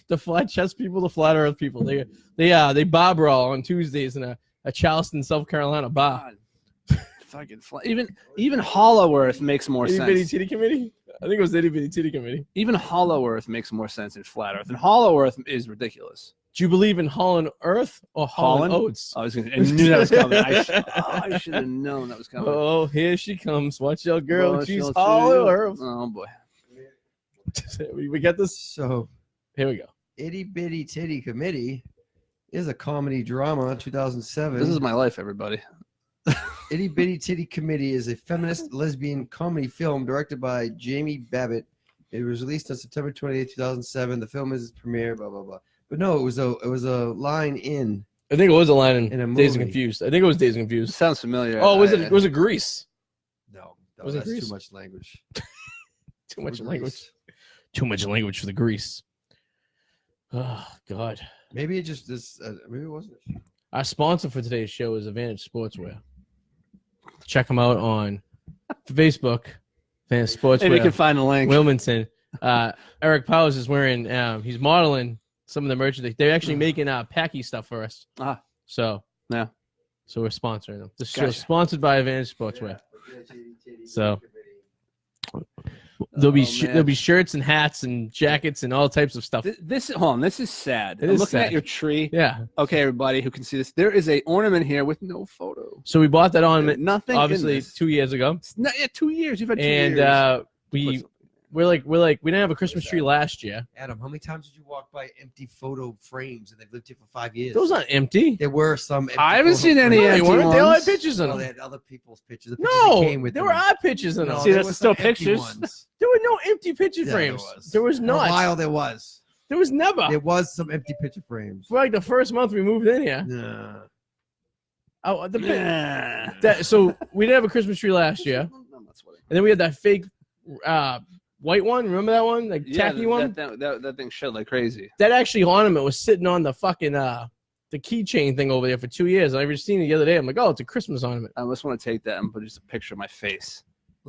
The flat chest people, the flat Earth people. They bar brawl on Tuesdays in a Charleston, South Carolina bar. God. Fucking even Hollow Earth makes more Itty bitty sense. titty committee. I think it was Itty bitty titty committee. Even Hollow Earth makes more sense than Flat Earth, and Hollow Earth is ridiculous. Do you believe in Holland Earth or Holland Oats? I knew that was coming. I should have known that was coming. Oh, here she comes. Watch out, girl. Oh, She's she'll Hollow see. Earth. Oh boy. We got this. So, Here we go. Itty Bitty Titty Committee is a comedy drama, 2007. This is my life, everybody. Itty Bitty Titty Committee is a feminist lesbian comedy film directed by Jamie Babbitt. It was released on September 28, 2007. The film is its premiere, blah blah blah. But no, it was a line in. I think it was a line in In a Days and movie. Confused. I think it was Days and Confused. Sounds familiar. Oh, was it Grease? No, Was it that's Grease? too much language. Too much For language. Grease. Too much language for the Grease. Oh God. Maybe it just this. Maybe it wasn't. Our sponsor for today's show is Advantage Sportswear. Check them out on Facebook. Advantage Sportswear. Maybe you can find a link. Wilmington. Eric Powers is wearing. He's modeling some of the merchandise. They're actually making Packy stuff for us. Ah. So Yeah. So we're sponsoring them. This show is Gotcha. sponsored by Advantage Sportswear. So Oh, there'll be shirts and hats and jackets and all types of stuff. This is sad. It I'm is looking sad. at your tree. Yeah. Okay, everybody who can see this, there is a ornament here with no photo. So we bought that ornament Nothing. obviously in this. 2 years ago, It's not yet 2 years. You've had 2 and years. we're like we didn't have a Christmas tree last year. Adam, how many times did you walk by empty photo frames and they've lived here for 5 years? Those aren't empty. There were some. Empty I haven't photo seen any No, frames. they empty weren't. They all had ones. pictures in No, they them. had other people's pictures. The pictures that No, came with there them. were our pictures in No, them. See, there that's was still some empty pictures. ones. There were no empty picture Yeah, frames. there was. There was For a not. while there was. There was never. There was some empty picture frames. For like the first month we moved in here. Nah. Oh, Nah. so we didn't have a Christmas tree last year, and then we had that fake white one. Remember that one, like tacky one? That thing shit like crazy. That actually ornament was sitting on the fucking the keychain thing over there for 2 years. I just seen it the other day. I'm like, oh, it's a Christmas ornament. I just want to take that and put just a picture of my face.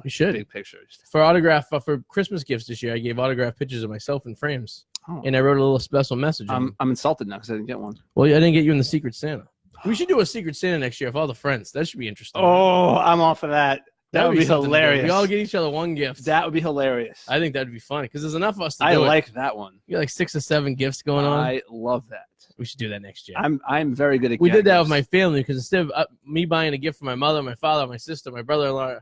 You should. Big pictures. For autograph for Christmas gifts this year, I gave autograph pictures of myself in frames, Oh. and I wrote a little special message. on them. I'm insulted now because I didn't get one. Well, I didn't get you in the Secret Santa. We should do a Secret Santa next year with all the friends. That should be interesting. Oh, I'm off of that. That would be something to do. hilarious. We all get each other one gift. That would be hilarious. I think that'd be funny because there's enough of us to I do it. like that one. You got like 6 or 7 gifts going on. I love that. We should do that next year. I'm very good at. We did that with gifts. my family because instead of me buying a gift for my mother, my father, my sister, my brother-in-law,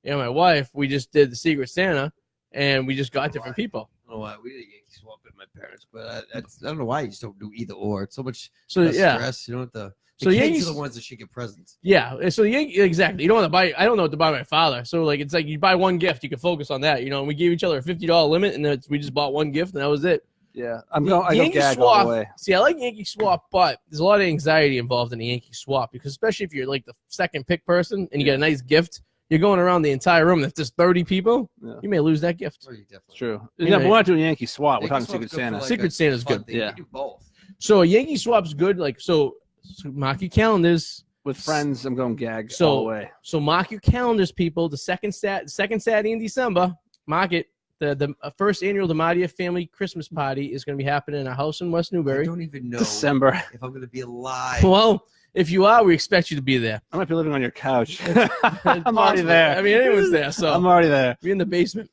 and my wife, we just did the Secret Santa, and we just got different people. I don't know why we did Yankee swap at my parents, but I don't know why you just don't do either or. It's so much stress. You don't have to. The kids Yankees are the ones that should get presents. Yeah, so exactly. You don't want to buy. I don't know what to buy my father. So like, it's like you buy one gift, you can focus on that. And we gave each other a $50 limit, and we just bought one gift, and that was it. Yeah, I go gag all the way. See, I like Yankee swap, but there's a lot of anxiety involved in the Yankee swap because especially if you're like the second pick person and you get a nice gift, you're going around the entire room. If there's 30 people, you may lose that gift. It's true. Yeah, but we're not doing Yankee swap. We're talking Secret Santa. Secret Santa's good. Yeah, do both. So a Yankee swap's good. Like so mark your calendars. With friends, I'm going gag all the way. So mark your calendars, people. The second Saturday in December, mark it. The first annual DeMadia family Christmas party is going to be happening in a house in West Newbury. I don't even know December if I'm going to be alive. Well, if you are, we expect you to be there. I might be living on your couch. I'm already there. I mean, anyone's there, so I'm already there. We're in the basement.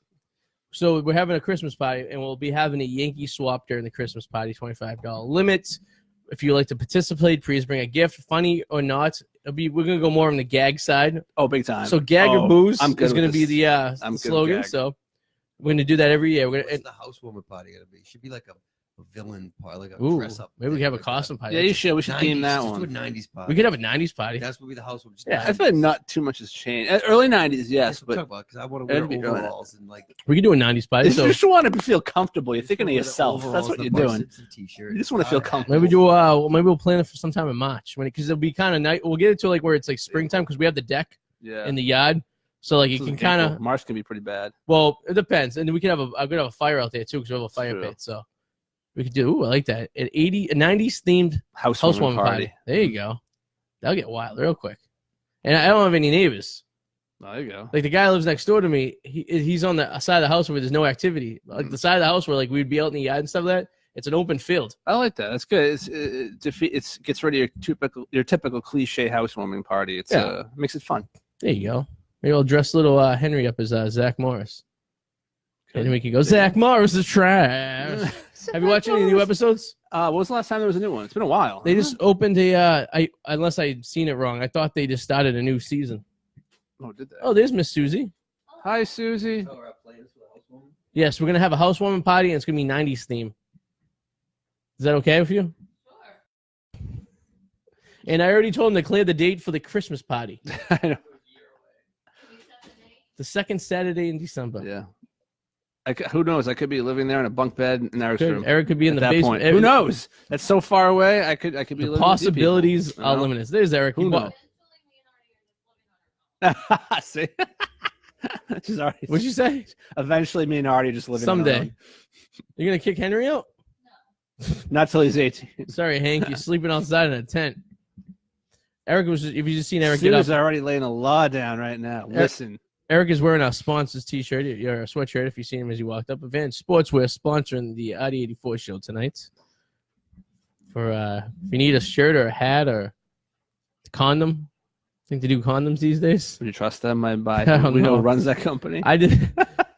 So we're having a Christmas party, and we'll be having a Yankee swap during the Christmas party, $25 limit. If you like to participate, please bring a gift, funny or not. We're going to go more on the gag side. Oh, big time. So gag or booze is going to be the slogan. Gag. So we're going to do that every year. What's the housewarming party going to be? It should be like a villain party, like a dress up. Maybe we can have a costume party. Yeah, you should. We should theme that one. Do a 90s party. We could have a 90s party. That's what be the housewarming. Yeah, I feel like not too much has changed. Early 90s, yes, but because I want to wear overalls and like. We could do a 90s party. You just want to feel comfortable. You're thinking of yourself. That's what you're doing. You just want to feel comfortable. Maybe we'll plan it for sometime in March because it'll be kind of nice. We'll get it to like where it's like springtime because we have the deck in the yard. So like you can kind of March can be pretty bad. Well, it depends, and we can have a fire out there too because we have a fire pit. So we could do. Ooh, I like that. An 90s themed housewarming party. There you go. That'll get wild real quick. And I don't have any neighbors. There you go. Like the guy who lives next door to me. He's on the side of the house where there's no activity. Like the side of the house where like we'd be out in the yard and stuff like that. It's an open field. I like that. That's good. It gets rid of your typical cliche housewarming party. It's makes it fun. There you go. Maybe I'll dress little Henry up as Zach Morris. And we can go, Zach Morris is trash. Have you watched any new episodes? When was the last time there was a new one? It's been a while. They just opened unless I'd seen it wrong, I thought they just started a new season. Oh, did they? Oh, there's Miss Susie. Hi, Susie. Yes, we're going to have a housewarming party, and it's going to be 90s theme. Is that okay with you? Sure. And I already told him to clear the date for the Christmas party. I know. The second Saturday in December. Yeah. Who knows? I could be living there in a bunk bed in Eric's room. Eric could be in the basement. Who knows? That's so far away. I could be living. Possibilities are limitless. There's Eric. Who knows? See, she's already. What'd you say? Eventually, me and Arty just living. Someday. You're gonna kick Henry out? No. Not till he's 18. Sorry, Hank. You're sleeping outside in a tent. Eric was. If you just seen Eric get up, already laying a law down right now. Listen. Eric is wearing our sponsors t-shirt, or a sweatshirt if you seen him as he walked up. Advanced Sportswear sponsoring the Arty 84 show tonight. For if you need a shirt or a hat or a condom, I think they do condoms these days. Would you trust them? I buy. We know who runs that company. I did.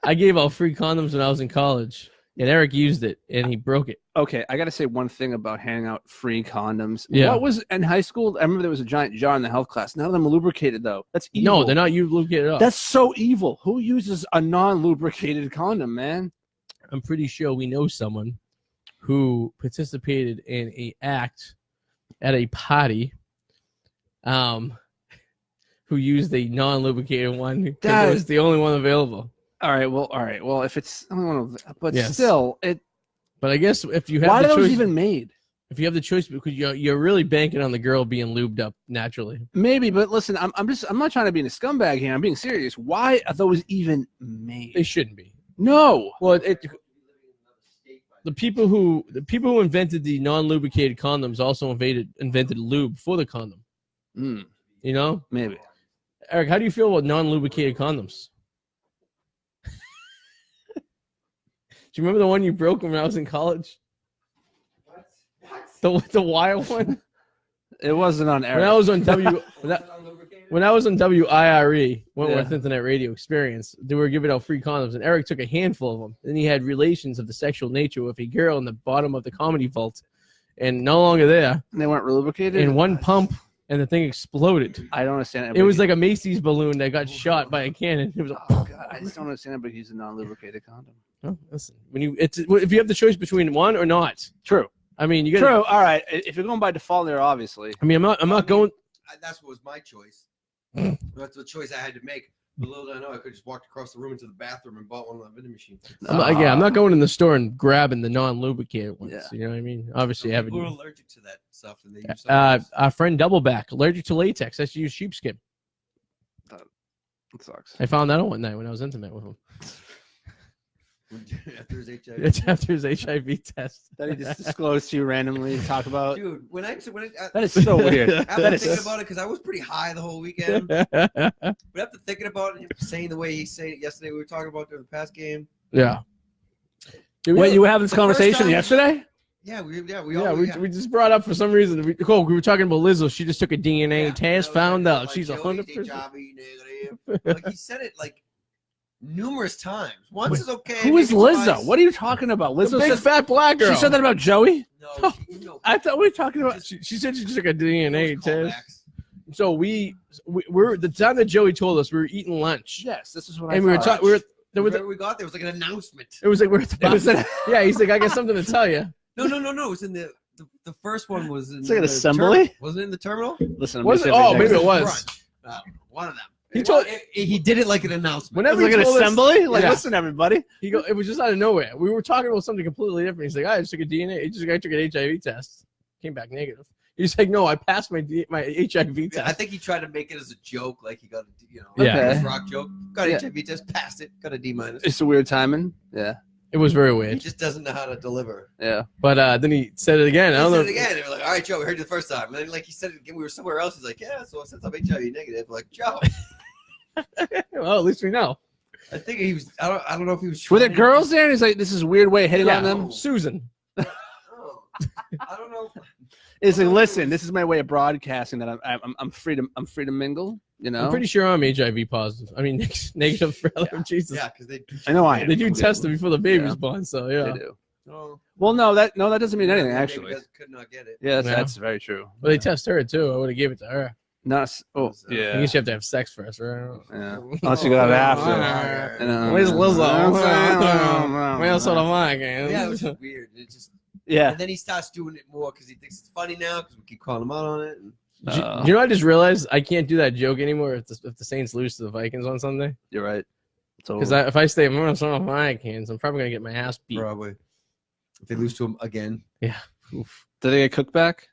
I gave out free condoms when I was in college, and Eric used it, and he broke it. Okay, I got to say one thing about handing out free condoms. Yeah. What was in high school? I remember there was a giant jar in the health class. None of them are lubricated, though. That's evil. No, they're not lubricated at all. That's so evil. Who uses a non-lubricated condom, man? I'm pretty sure we know someone who participated in an act at a party who used a non-lubricated one because it was the only one available. All right. Well, if it's the only one of, but still, it. But I guess if you have why the are choice, those even made? If you have the choice, because you're really banking on the girl being lubed up naturally. Maybe, but listen, I'm not trying to be a scumbag here. I'm being serious. Why are those even made? They shouldn't be. No. Well, the people who invented the non-lubricated condoms also invented lube for the condom. You know? Maybe. Eric, how do you feel about non-lubricated condoms? Do you remember the one you broke when I was in college? What? The wire one? It wasn't on Eric. When I was on when I was on WIRE, Wentworth Internet Radio Experience, they were giving out free condoms, and Eric took a handful of them. Then he had relations of the sexual nature with a girl in the bottom of the comedy vault, and no longer there. And they weren't lubricated? In one pump, and the thing exploded. I don't understand. It was like a Macy's balloon that got shot by a cannon. It was like, Oh God, I just don't understand anybody using a non-lubricated condom. oh, listen, if you have the choice between one or not. True. I mean, you got True. All right. If you're going by default there, obviously. I mean, I'm not going. That's what was my choice. That's the choice I had to make. But little did I know, I could just walked across the room into the bathroom and bought one of the vending machines. I'm not going in the store and grabbing the non-lubricated ones. Yeah. You know what I mean? Obviously, I People are haven't. allergic to that stuff, and they use something else. Our friend Doubleback allergic to latex. Has to use sheepskin. It sucks. I found that out one night when I was intimate with him. After his HIV. It's after his HIV test. That he just disclosed to you randomly to talk about. Dude, That is so weird. after That is thinking about it, because I was pretty high the whole weekend. But after thinking about it, and saying the way he said it yesterday, we were talking about during the past game. Yeah. Wait, you were having this The first conversation time- yesterday? Yeah, We just brought up for some reason. We were talking about Lizzo. She just took a DNA test, found out she's 100%. Like he said it like numerous times. Once is okay. Who is maybe Lizzo? twice. What are you talking about? The Lizzo big said, fat black girl. she said that about Joey? No, you know, I thought we were talking about. She said she just took a DNA those test. So we're the time that Joey told us we were eating lunch. Yes, this is what I And we were thought. talking. There was Whenever we got there, it was like an announcement. it was like we're at the It was bottom. Yeah, he's like, I got something to tell you. No. It was in the first one was in It's like an the assembly? terminal. Wasn't it in the terminal? Listen, Was it? Oh, maybe it was. Brunch. One of them. He He did it like an announcement. Whenever Like he an told us- assembly? Like, Yeah. listen, everybody. It was just out of nowhere. We were talking about something completely different. He's like, I just took a DNA. I took an HIV test. Came back negative. He's like, no, I passed my HIV test. Yeah, I think he tried to make it as a joke, like he got a Yeah. Chris Rock joke. Got Yeah. HIV test, passed it, got a D-. It's a weird timing. Yeah. It was very He weird. just doesn't know how to deliver. Yeah. But then he said it again. He I don't said know. it again. They were like, "All right, Joe, we heard you the first time." And then, like he said it again, we were somewhere else. He's like, "Yeah, so since I'm HIV negative, like Joe." Well, at least we know. I think he was. I don't know if he was. Were there trying- girls there? And he's like, this is a weird way of hitting Yeah, on them. Susan. Oh, I don't know. It's like, listen, this is my way of broadcasting that I'm free to mingle. You know. I'm pretty sure I'm HIV positive. I mean, negative for Jesus. Yeah, because they. I know I am. They do test it before the baby's Yeah. born, so They yeah. do. Oh, Well, no, that doesn't mean anything maybe actually. could not get it. Yeah, Yeah. that's very true. Well, they test her too. I would have gave it to her. Oh, I yeah. guess you have to have sex first, right? Yeah. Unless you got it after. Yeah. You know. Where's Lizzo? Well, Where's sort of mine, man? Yeah, it was just weird. It just. Yeah. And then he starts doing it more because he thinks it's funny now because we keep calling him out on it. And Do you know? I just realized I can't do that joke anymore if the Saints lose to the Vikings on Sunday. You're right. Because if I stay on some of my cans, I'm probably gonna get my ass beat. probably if they lose to him again. Yeah. Oof. Did they get Cook back?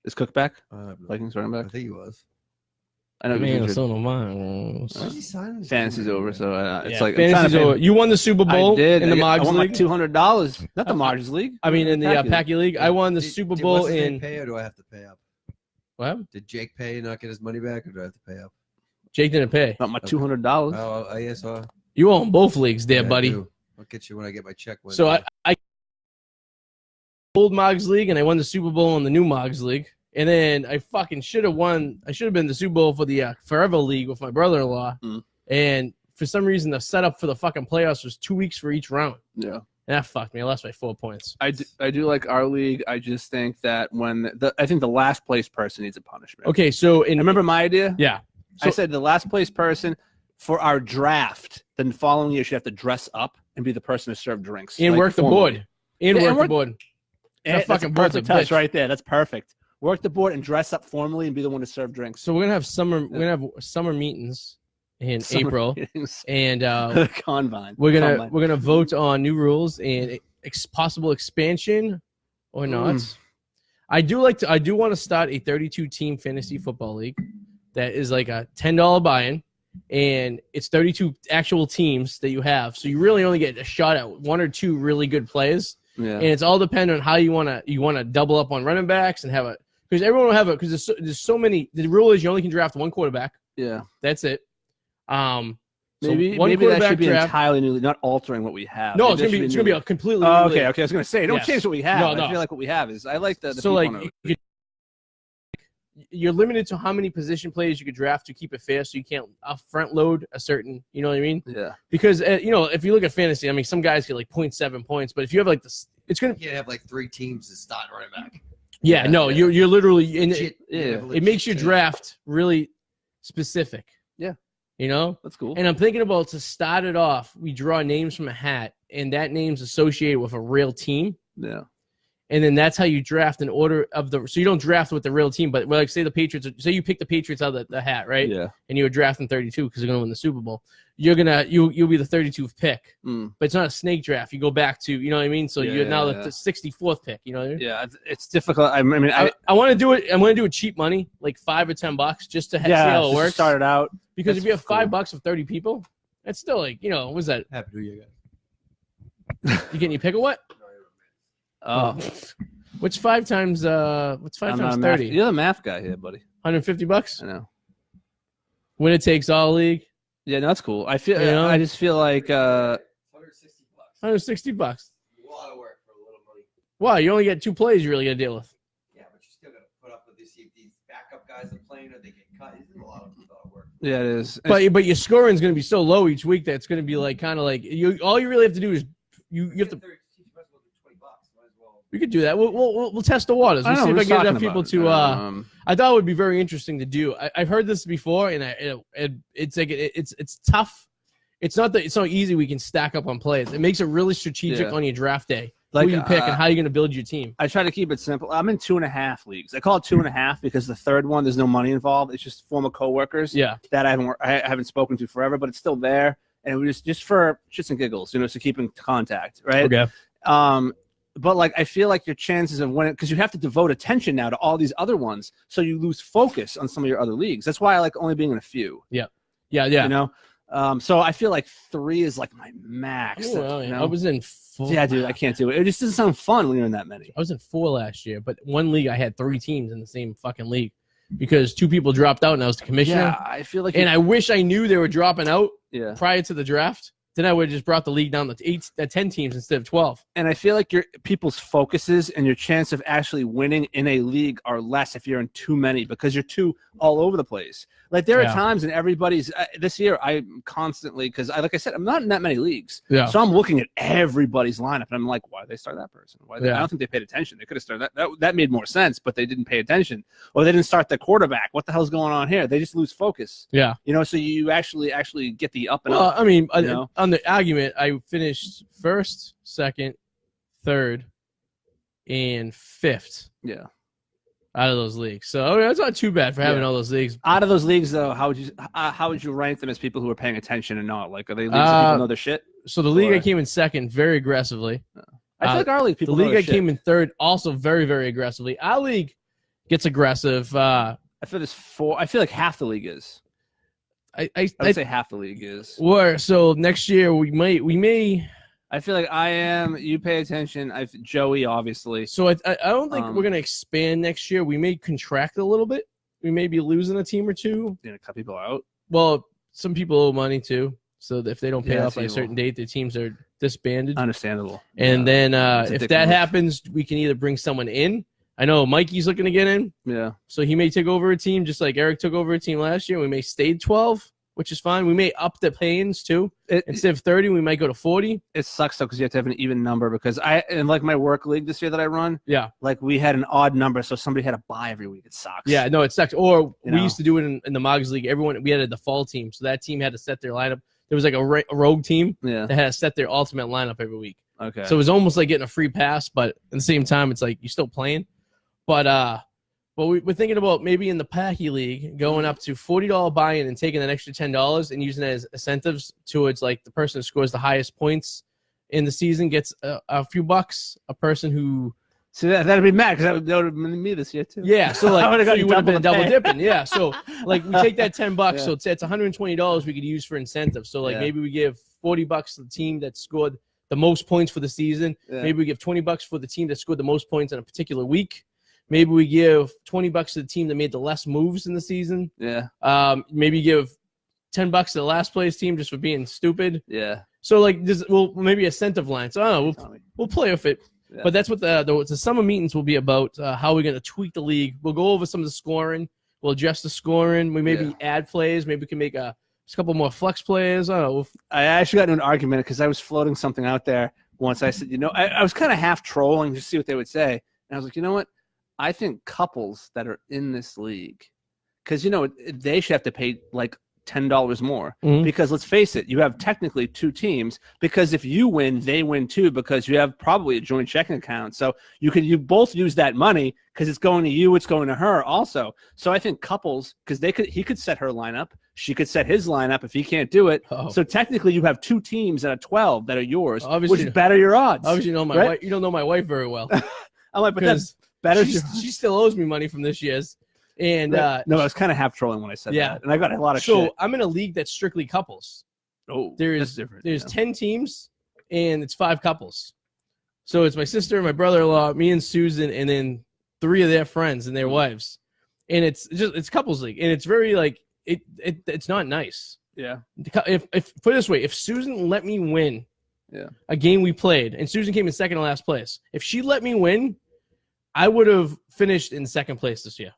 Is Cook back? I Vikings running back. think he was. I know he's Man, injured. so am I. Why is he signing? Fantasy's over, so it's Yeah, like fantasy's over. You won the Super Bowl I did in the I Mogs won League. like $200. Not the Mogs League. I mean, in the Packy League. Packy League, I won the Super Bowl what's his name in. pay, or do I have to pay up? What? Did Jake pay and not get his money back, or do I have to pay up? Jake didn't pay. Not my Okay. $200. Oh, yes, You own both leagues, there, yeah, I buddy. do. I'll get you when I get my check. So I old Mogs League and I won the Super Bowl in the new Mogs League. And then I fucking should have won. I should have been the Super Bowl for the Forever League with my brother-in-law. Mm. And for some reason, the setup for the fucking playoffs was 2 weeks for each round. Yeah. And that fucked me. I lost by 4 points. I do like our league. I just think that I think the last place person needs a punishment. Okay, so And remember my idea? yeah. I said the last place person for our draft, then the following year should have to dress up and be the person to serve drinks. And like, work the formally. board. And Yeah, work and the work- board. And That that's fucking a board's a perfect touch bitch. right there. That's perfect. Work the board and dress up formally and be the one to serve drinks. So we're gonna have summer meetings in Summer April, meetings. and Combine. we're Combine. gonna vote on new rules and possible expansion or not. I do want to start a 32 team fantasy football league that is like a $10 buy-in, and it's 32 actual teams that you have. So you really only get a shot at one or two really good players, Yeah. and it's all dependent on how you want to double up on running backs and have a because everyone will have it because there's so many. The rule is you only can draft one quarterback. Yeah. That's it. So Maybe one that quarterback should be draft. entirely new, not altering what we have. No, Maybe it's that gonna be new. a completely. Oh, new okay, league. okay. I was gonna say, don't Yes. change what we have. No, I no. feel like what we have is. I like the So people like on you're limited to how many position players you could draft to keep it fair, so you can't front load a certain. You know what I mean? Yeah. Because if you look at fantasy, I mean, some guys get like 0.7 points, but if you have like this, it's gonna. You can't have like 3 teams to start running back. Yeah, no, yeah. you're literally in Legit- yeah. you have a it makes your legit draft really specific. Yeah. You know? That's cool. And I'm thinking about to start it off, we draw names from a hat, and that name's associated with a real team. Yeah. And then that's how you draft an order of the. So you don't draft with the real team, but like say the Patriots. Say you pick the Patriots out of the hat, right? Yeah. And you were drafting 32 because they're going to win the Super Bowl. You'll be the 32th pick, Mm. but it's not a snake draft. You go back to, you know what I mean. So Yeah, you're now yeah. the 64th pick. You know what I mean? Yeah. It's difficult. I mean, I want to do it. I'm going to do it cheap money, like $5 or $10, just to see how it works. Start it out Because That's if you have cool. $5 of 30 people, that's still like, you know, what's that? Happy New Year, You getting your pick or what? Oh, What's 5 times? What's 5 I'm not times a math- 30? You're the math guy here, buddy. $150. I know. Winner takes all league. Yeah, no, that's cool. I feel. You know? I just feel like. $160. $160. A lot of work for a little money. Wow, you only get 2 plays you really got to deal with. Yeah, but you still got to put up with this. See if these backup guys are playing or they get cut. It's a lot of work. Yeah, it is. But your scoring is going to be so low each week that it's going to be like kind of like you. All you really have to do is you have to. We could do that. We'll test the waters. We'll see if I can get enough people to. I thought it would be very interesting to do. I've heard this before, and it's like it's tough. It's not easy. We can stack up on players. It makes it really strategic Yeah. on your draft day. Like, who you pick and how you're going to build your team. I try to keep it simple. I'm in 2.5 leagues. I call it 2.5 because the third one there's no money involved. It's just former coworkers. Yeah. That I haven't spoken to forever, but it's still there, and it was just for shits and giggles, you know, to keep in contact, right? Okay. But like I feel like your chances of winning, because you have to devote attention now to all these other ones, so you lose focus on some of your other leagues. That's why I like only being in a few. Yeah. You know, so I feel like 3 is like my max. Well, you know? I was in 4. Yeah, dude, I can't do it. It just doesn't sound fun when you're in that many. I was in 4 last year, but one league I had 3 teams in the same fucking league because 2 people dropped out and I was the commissioner. Yeah, I feel like. And I wish I knew they were dropping out yeah. prior to the draft. Then I would have just brought the league down to 10 teams instead of 12. And I feel like your people's focuses and your chance of actually winning in a league are less if you're in too many because you're too all over the place. Like there are times in everybody's this year I'm constantly because like I said I'm not in that many leagues. Yeah. So I'm looking at everybody's lineup and I'm like, why did they start that person? Why? I don't think they paid attention. They could have started that made more sense, but they didn't pay attention or they didn't start the quarterback. What the hell's going on here? They just lose focus. Yeah. You know, so you actually get the up and Well, up. I mean, you know? on the argument, I finished 1st, 2nd, 3rd, and 5th. Yeah. Out of those leagues, so I mean, that's not too bad for having all those leagues. Out of those leagues, though, how would you rank them as people who are paying attention and not? Like, are they leagues that people know their shit? So the league I came in 2nd very aggressively. I feel like our league people. The league know I their came shit. in 3rd also very, very aggressively. Our league gets aggressive. I feel there's 4. I feel like half the league is. I would say half the league is. So next year we may. I feel like I am. You pay attention. Joey, obviously. So I don't think we're gonna expand next year. We may contract a little bit. We may be losing a team or 2. Gonna cut people out. Well, some people owe money too. So if they don't pay Yeah, up by a evil. certain date, their teams are disbanded. Understandable. And then It's a if dick that move. happens, we can either bring someone in. I know Mikey's looking to get in, Yeah. so he may take over a team just like Eric took over a team last year. We may stay 12, which is fine. We may up the pay-ins too. Instead of 30, we might go to 40. It sucks though because you have to have an even number. Because in like my work league this year that I run, Yeah. like we had an odd number, so somebody had to buy every week. It sucks. Yeah, no, it sucks. Or You we know? used to do it in the Mogs League. We had a default team, so that team had to set their lineup. There was like a rogue team Yeah. that had to set their ultimate lineup every week. Okay. So it was almost like getting a free pass, but at the same time, it's like you're still playing. But we're thinking about maybe in the Packy League going up to $40 buy-in and taking an extra $10 and using it as incentives towards like the person who scores the highest points in the season gets a few bucks. A person who So that'd be mad because that would have been me this year too. Yeah, so I like would've so gotten you would have been double double the pay. dipping. Yeah, so like we take that $10, Yeah. so it's $120 we could use for incentives. So like Yeah. maybe we give $40 to the team that scored the most points for the season. Yeah. Maybe we give $20 for the team that scored the most points in a particular week. Maybe we give $20 to the team that made the less moves in the season. Yeah. Maybe give $10 to the last place team just for being stupid. Yeah. So like this, well maybe a incentive line. So I don't know, we'll play with it. Yeah. But that's what the summer meetings will be about. How we're going to tweak the league. We'll go over some of the scoring. We'll adjust the scoring. We maybe add plays. Maybe we can make a couple more flex plays. I don't know. I actually got into an argument because I was floating something out there once. I said, I was kind of half trolling just to see what they would say. And I was like, you know what? I think couples that are in this league, because they should have to pay like $10 more, because let's face it, you have technically two teams, because if you win, they win too, because you have probably a joint checking account. So you both use that money because it's going to you, it's going to her also. So I think couples, because he could set her lineup, she could set his lineup if he can't do it. Oh. So technically you have two teams out of 12 that are yours, obviously, which better your odds. Obviously, wife, you don't know my wife very well. I'm like, but that's better. She still owes me money from this year's. And no, I was kind of half trolling when I said that. And I got a lot of shit. So I'm in a league that's strictly couples. Oh, that's different. There's 10 teams, and it's 5 couples. So it's my sister, my brother-in-law, me and Susan, and then 3 of their friends and their wives. And it's couples league, and it's very like it's not nice. Yeah. If put it this way, if Susan let me win, a game we played, and Susan came in second to last place, if she let me win, I would have finished in second place this year.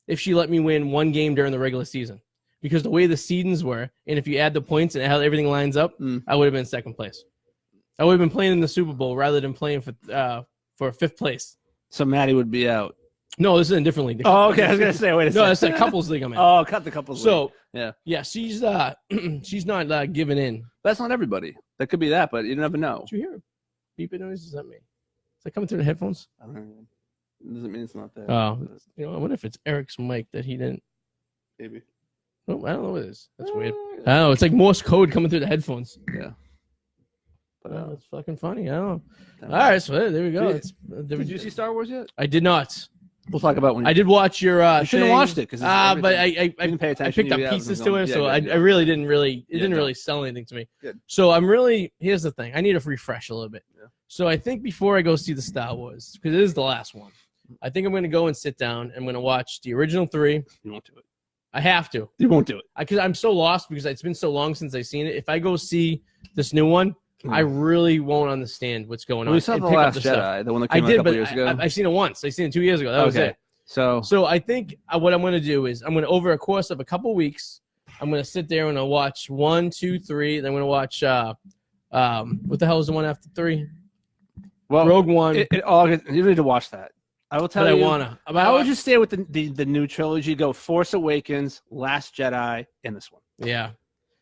If she let me win one game during the regular season, because the way the seedings were, and if you add the points and how everything lines up, I would have been second place. I would have been playing in the Super Bowl rather than playing for 5th place. So Maddie would be out. No, this is a different league. Oh, okay. I was gonna say, wait a second. No, it's a couples league I'm in. Oh, cut the couples league. So yeah, she's not giving in. That's not everybody. That could be that, but you never know. Did you hear a beeping noise? Is that me? Is that coming through the headphones? I don't know. It doesn't mean it's not there. Oh, I wonder if it's Eric's mic that he didn't. Maybe. Oh, I don't know what it is. That's weird. I don't know. It's like Morse code coming through the headphones. Yeah. But it's fucking funny. I don't know. All right, so there we go. Did you see Star Wars yet? I did not. We'll talk about when I did watch your. You shouldn't have watched it because. But I didn't pay attention. I picked up pieces to it, so I really didn't really sell anything to me. Good. So here's the thing. I need to refresh a little bit. Yeah. So I think before I go see the Star Wars, because it is the last one, I think I'm going to go and sit down. I'm going to watch the original 3. You won't do it. I have to. You won't do it. Because I'm so lost because it's been so long since I've seen it. If I go see this new one, I really won't understand what's going on. We saw The Last Jedi, the one that came out a couple years ago. I've seen it once. I've seen it 2 years ago. That was it. So I think what I'm going to do is I'm going to, over a course of a couple weeks, I'm going to sit there and I'll watch 1, 2, 3. Then I'm going to watch what the hell is the one after 3? Well, Rogue One. You need to watch that. I will tell you. I would just stay with the new trilogy. Go Force Awakens, Last Jedi, and this one. Yeah.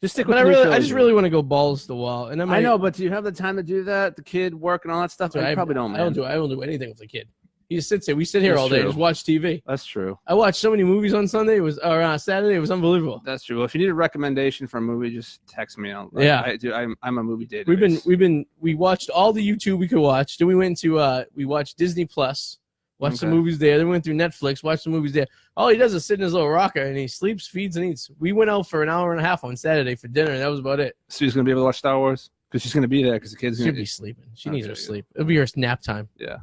Just stick with the new trilogy. I just really want to go balls to the wall. And I know, but do you have the time to do that? The kid, work, and all that stuff? I probably don't, man. I don't do anything with the kid. He just sits there. We sit here all day and just watch TV. That's true. I watched so many movies on Sunday. Or Saturday. It was unbelievable. That's true. Well, if you need a recommendation for a movie, just text me. I'm a movie database. We watched all the YouTube we could watch. Then we went to we watched Disney Plus. Watched some movies there. Then we went through Netflix. Watched some movies there. All he does is sit in his little rocker and he sleeps, feeds, and eats. We went out for an hour and a half on Saturday for dinner, and that was about it. So he's gonna be able to watch Star Wars because she's gonna be there because the kids should be sleeping. She needs her sleep. It'll be her nap time. Yeah.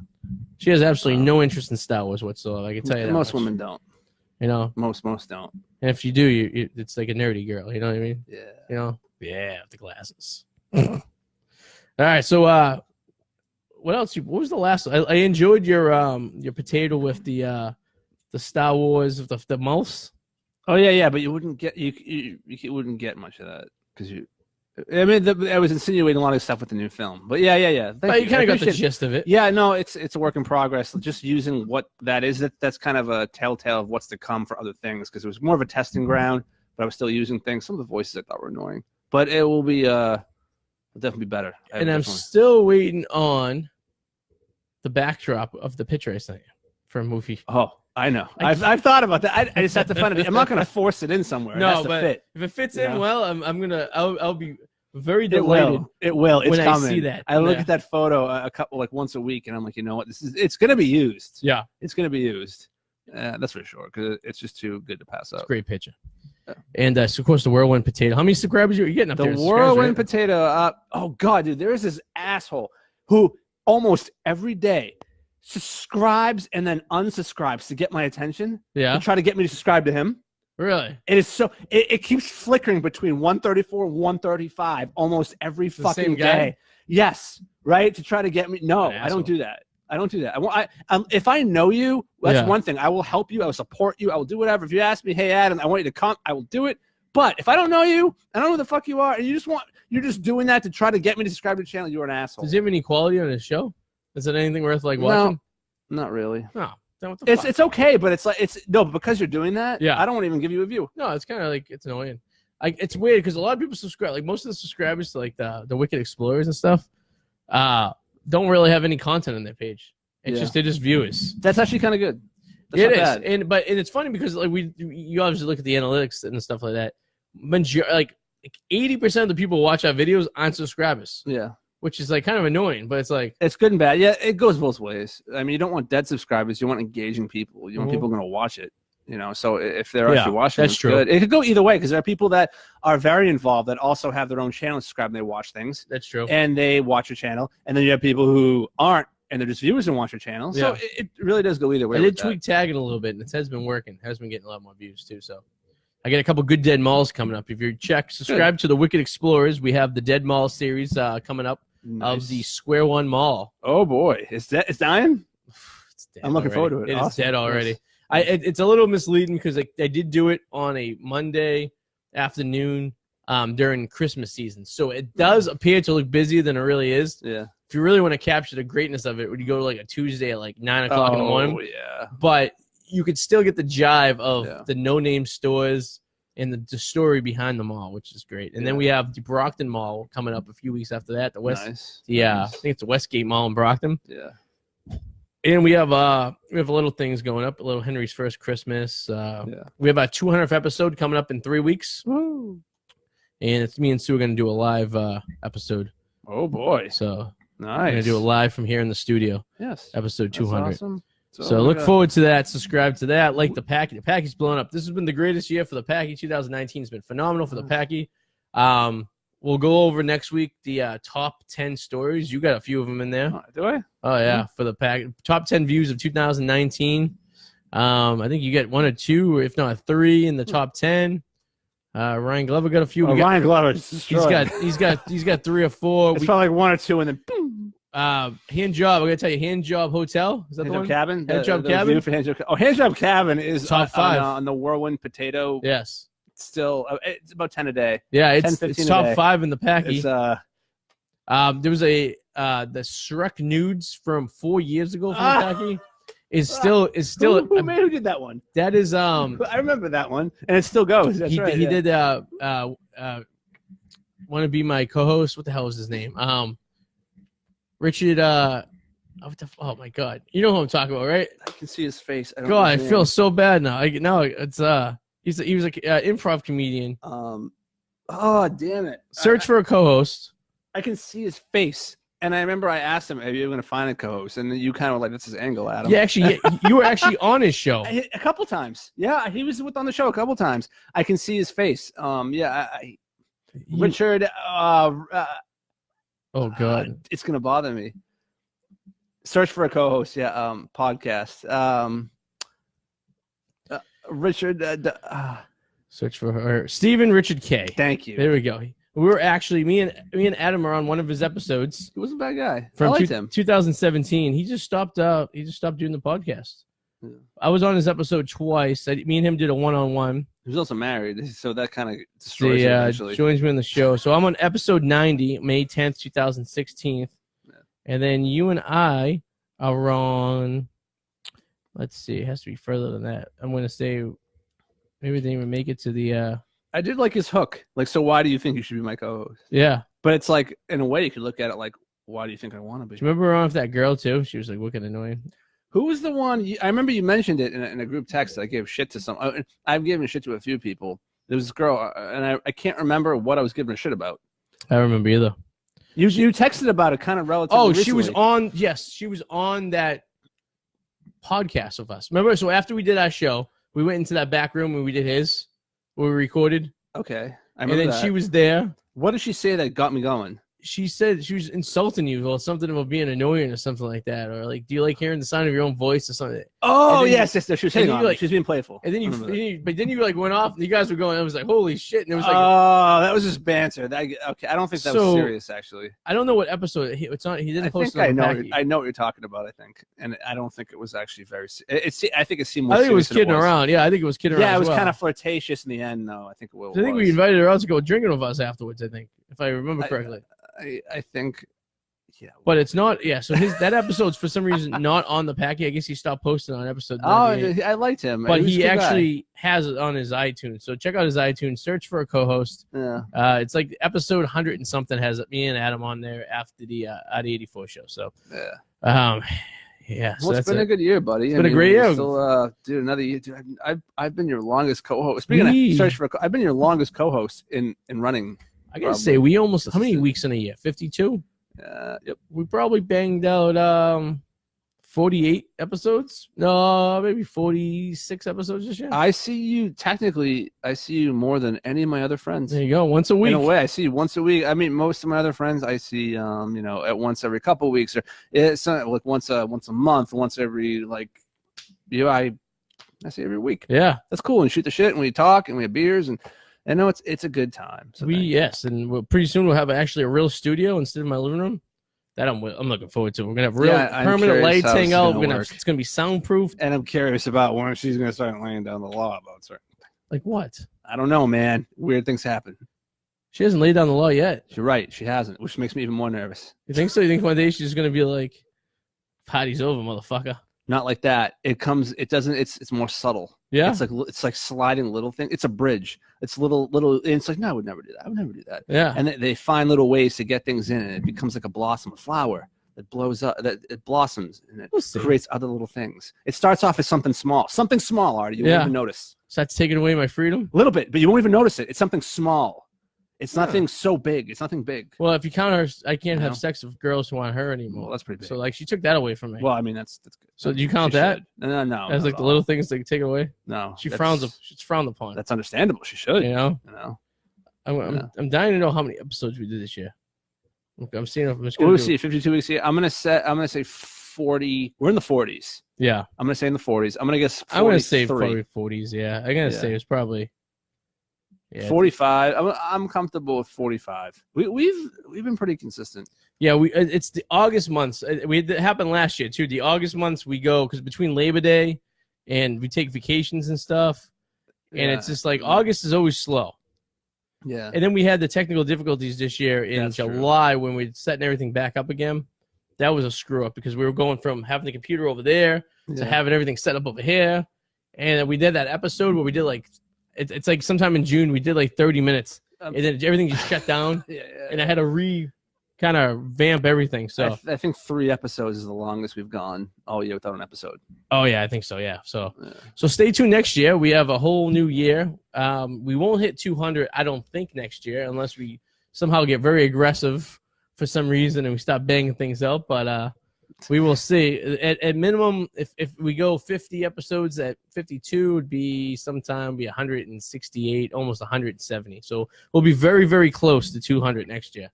She has absolutely no interest in Star Wars whatsoever. I can tell you that. Most women don't. You know. Most don't. And if you do, it's like a nerdy girl. You know what I mean? Yeah. You know. Yeah, with the glasses. All right, so what else? What was the last? I enjoyed your potato with the Star Wars of the mouse. Oh yeah, but you wouldn't get you wouldn't get much of that because you. I mean, I was insinuating a lot of stuff with the new film, but yeah. But you kind of got the gist of it. Yeah, no, it's a work in progress. Just using what that is. That's kind of a telltale of what's to come for other things because it was more of a testing ground, but I was still using things. Some of the voices I thought were annoying, but it will be definitely be better. I'm still waiting on the backdrop of the picture I sent you for a movie. Oh, I know. I've thought about that. I just have to find it. I'm not going to force it in somewhere. No, but if it fits in well, I'll be very delighted. It will. It's when coming. I see that. I look at that photo once a week, and I'm like, you know what? It's going to be used. Yeah, it's going to be used. That's for sure because it's just too good to pass up. It's a great picture. Yeah. And so of course the whirlwind potato. How many subscribers are you getting up there? The whirlwind potato. Oh God, dude, there is this asshole who almost every day subscribes and then unsubscribes to get my attention. Yeah. To try to get me to subscribe to him. Really? It is so. It keeps flickering between 134 and 135 almost every fucking day. Yes. Right. To try to get me. No, I don't do that. If I know you, that's one thing. I will help you. I will support you. I will do whatever. If you ask me, hey Adam, I want you to come, I will do it. But if I don't know you, I don't know who the fuck you are, and you're just doing that to try to get me to subscribe to the channel, you're an asshole. Does he have any quality on his show? Is it anything worth watching? No, not really. No. Then what the fuck? It's okay, but it's like no, because you're doing that. Yeah. I don't want to even give you a view. No, it's kind of like it's annoying. It's weird because a lot of people subscribe. Like most of the subscribers to like the Wicked Explorers and stuff, don't really have any content on their page. They're just viewers. That's actually kind of good. That's It not is, bad. and it's funny because like you obviously look at the analytics and stuff like that. Like 80% of the people who watch our videos aren't subscribers. Yeah. Which is like kind of annoying, but it's like It's good and bad. Yeah, it goes both ways. I mean, you don't want dead subscribers. You want engaging people. You want people going to watch it. You know, so if they're actually watching, that's it's true. good. It could go either way because there are people that are very involved that also have their own channel, subscribe, and they watch things. That's true. And they watch your channel, and then you have people who aren't, and they're just viewers and watch your channel. So it really does go either way. I did tweak tagging a little bit, and it has been working. It has been getting a lot more views too. So I got a couple good Dead Malls coming up. If you subscribe to the Wicked Explorers, we have the Dead Mall series coming up. Nice. Of the Square One Mall. Oh boy, it's dying. It's dead I'm looking forward to it. It Awesome. is dead already. Nice. It's a little misleading because I did do it on a Monday afternoon during Christmas season, so it does appear to look busier than it really is. Yeah. If you really want to capture the greatness of it, would you go to like a Tuesday at like 9 o'clock in the morning? Oh yeah. But you could still get the jive of Yeah. the no-name stores and the story behind the mall, which is great. And then we have the Brockton Mall coming up a few weeks after that. The West, Nice. I Nice. think it's the Westgate Mall in Brockton. Yeah. And we have little things going up. A little Henry's First Christmas. We have our 200th episode coming up in 3 weeks. Woo. And it's me and Sue are going to do a live episode. Oh boy. So Nice. we're going to do it live from here in the studio. Yes. Episode That's 200. awesome. So look forward to that. Subscribe to that. Like the Packy. The Packy's blowing up. This has been the greatest year for the Packy. 2019 has been phenomenal for the Packy. We'll go over next week the top 10 stories. You got a few of them in there. Do I? Oh, yeah. For the Packy. Top 10 views of 2019. I think you get 1 or 2, or if not 3 in the top 10. Ryan Glover got a few. Ryan Glover. He's He's got 3 or 4. It's probably like 1 or 2, and then boom. Hand Job. I'm gonna tell you, Hand Job Hotel. Is that the Hand one? Job Cabin. Hand Job the Cabin? view for Hand Job. Oh, Hand Job Cabin is Top 5 on the Whirlwind Potato. Yes. Still, it's about 10 a day. Yeah, 10, it's 15 a top day. 5 in the Packy. It's There was the Shrek nudes from 4 years ago from the Packy. Is still who did that one? that is I remember that one, and it still goes. That's he right. he yeah. did want to be my co-host. What the hell is his name? Richard. Oh my God, you know who I'm talking about, right? I can see his face. I don't God, know I his name. feel so bad now. It's he was an improv comedian. Oh damn it! Search for a co-host. I can see his face, and I remember I asked him, "Are you going to find a co-host?" And then you kind of like, "That's his angle, Adam." Yeah, actually, you were actually on his show. A couple times. Yeah, he was on the show a couple times. I can see his face. Richard. Oh God, it's gonna bother me. Search for a co-host. Yeah, podcast. Richard. search for her. Stephen Richard K. Thank you. There we go. We were actually me and Adam are on one of his episodes He wasn't a bad guy. from I liked him. 2017. He just stopped doing the podcast. Yeah. I was on his episode twice. Me and him did a one-on-one. He was also married, so that kind of destroys He it eventually. joins me on the show. So I'm on episode 90, May 10th, 2016. Yeah. And then you and I are on, let's see, it has to be further than that. I'm going to say maybe they didn't even make it to the, I did like his hook. Like, so why do you think you should be my co-host? yeah. But it's like, in a way, you could look at it like, why do you think I want to be? Do you remember we were on with that girl too? She was like wicked annoying. Who was the one? I remember you mentioned it in a group text. That I gave shit to some. I've given shit to a few people. There was this girl, and I can't remember what I was giving her shit about. I don't remember either. You texted about it kind of relatively. Oh, recently. she was on. Yes, she was on that podcast with us. Remember? So after we did our show, we went into that back room and we did his, where we recorded. Okay, I And remember then that. she was there. What did she say that got me going? She said she was insulting you or something about being annoying or something like that, or like, do you like hearing the sound of your own voice or something? Oh And then yes, she was hitting on me. like- She was being playful. And then I remember that. but then you like went off. And you guys were going. I was like, holy shit! And it was like, Oh, that was just banter. Okay, I don't think that was So- serious actually. I don't know what episode it's on. He didn't I post think it I on know. Packy. I know what you're talking about. I think, and I don't think it was actually very. I think it seemed more I think it was serious than kidding was. around. Yeah, I think it was kidding around. Yeah, it was as well. kind of flirtatious in the end, though. I think it was. I think we invited her out to go drinking with us afterwards. I think, if I remember correctly. I think Yeah. But it's not. Yeah. So that episode's for some reason not on the packet. I guess he stopped posting on episode. Oh, 98. I liked him. But was a he good guy. actually has it on his iTunes. So check out his iTunes. Search for a co-host. Yeah. It's like episode 100 and something has me and Adam on there after the Arty 84 show. So Yeah. yeah. So Well, it's been a good year, buddy. It's been a great year. Still, dude, another year. Dude, I've been your longest co-host. Speaking of search for, I've been your longest co-host in running. I gotta say, we almost how many weeks in a year? 52. Yep. We probably banged out 48 episodes. No, maybe 46 episodes this year. I see you more than any of my other friends. There you go. Once a week. In a way, I see you once a week. I mean, most of my other friends, I see, at once every couple of weeks, or it's like once a month, once every I see every week. Yeah, that's cool. And shoot the shit, and we talk, and we have beers, and I know it's a good time. So and pretty soon we'll have actually a real studio instead of my living room. That I'm looking forward to. We're gonna have real permanent lights hang out. It's gonna be soundproof. And I'm curious about when she's gonna start laying down the law about certain things. Like what? I don't know, man. Weird things happen. She hasn't laid down the law yet. You're right. She hasn't, which makes me even more nervous. You think so? You think one day she's gonna be like, "Party's over, motherfucker." Not like that. It doesn't. It's more subtle. Yeah. It's like sliding little thing. It's a bridge. It's little. And it's like, no, I would never do that. I would never do that. Yeah. And they find little ways to get things in, and it becomes like a blossom, a flower that blows up, that it blossoms, and it creates other little things. It starts off as something small, Artie. You won't even notice. So that's taking away my freedom. A little bit, but you won't even notice it. It's something small. It's nothing so big. It's nothing big. Well, if you count her, I can't have sex with girls who want her anymore. Well, that's pretty big. So she took that away from me. Well, I mean, that's good. So do you count that? No. As like the little things they take away. No, she frowns. It's frowned upon. That's understandable. She should. You know. I'm dying to know how many episodes we did this year. I'm seeing if I'm just. We'll see. 52 weeks here. I'm gonna say 40. We're in the 40s. Yeah. I'm gonna say in the 40s. I'm gonna guess. 43. I'm gonna say probably 40s. Yeah. I'm gonna say it's probably. Yeah. 45. I'm comfortable with 45. We've been pretty consistent. Yeah, it's the August months. It happened last year too. The August months we go because between Labor Day and we take vacations and stuff, and it's just like August is always slow. Yeah. And then we had the technical difficulties this year in July when we setting everything back up again. That was a screw up because we were going from having the computer over there to having everything set up over here, and we did that episode where we did like. It's like sometime in June we did like 30 minutes and then everything just shut down and I had to kind of vamp everything. So I think 3 episodes is the longest we've gone all year without an episode. Oh yeah, I think so. Yeah. So stay tuned next year. We have a whole new year. We won't hit 200, I don't think, next year unless we somehow get very aggressive for some reason and we stop banging things out. But we will see. At minimum, if we go 50 episodes, at 52 would be 168, almost 170. So we'll be very, very close to 200 next year.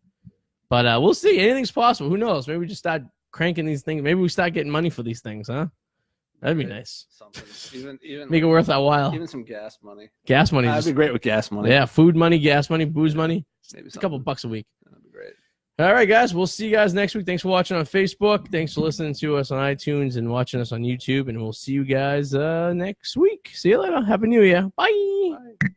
But we'll see. Anything's possible. Who knows? Maybe we just start cranking these things. Maybe we start getting money for these things, huh? That'd be nice. Even make it worth our while. Even some gas money. Gas money. That'd be great with gas money. Yeah, food money, gas money, booze money. Maybe it's a couple bucks a week. That'd be great. All right, guys. We'll see you guys next week. Thanks for watching on Facebook. Thanks for listening to us on iTunes and watching us on YouTube. And we'll see you guys next week. See you later. Happy New Year. Bye. Bye.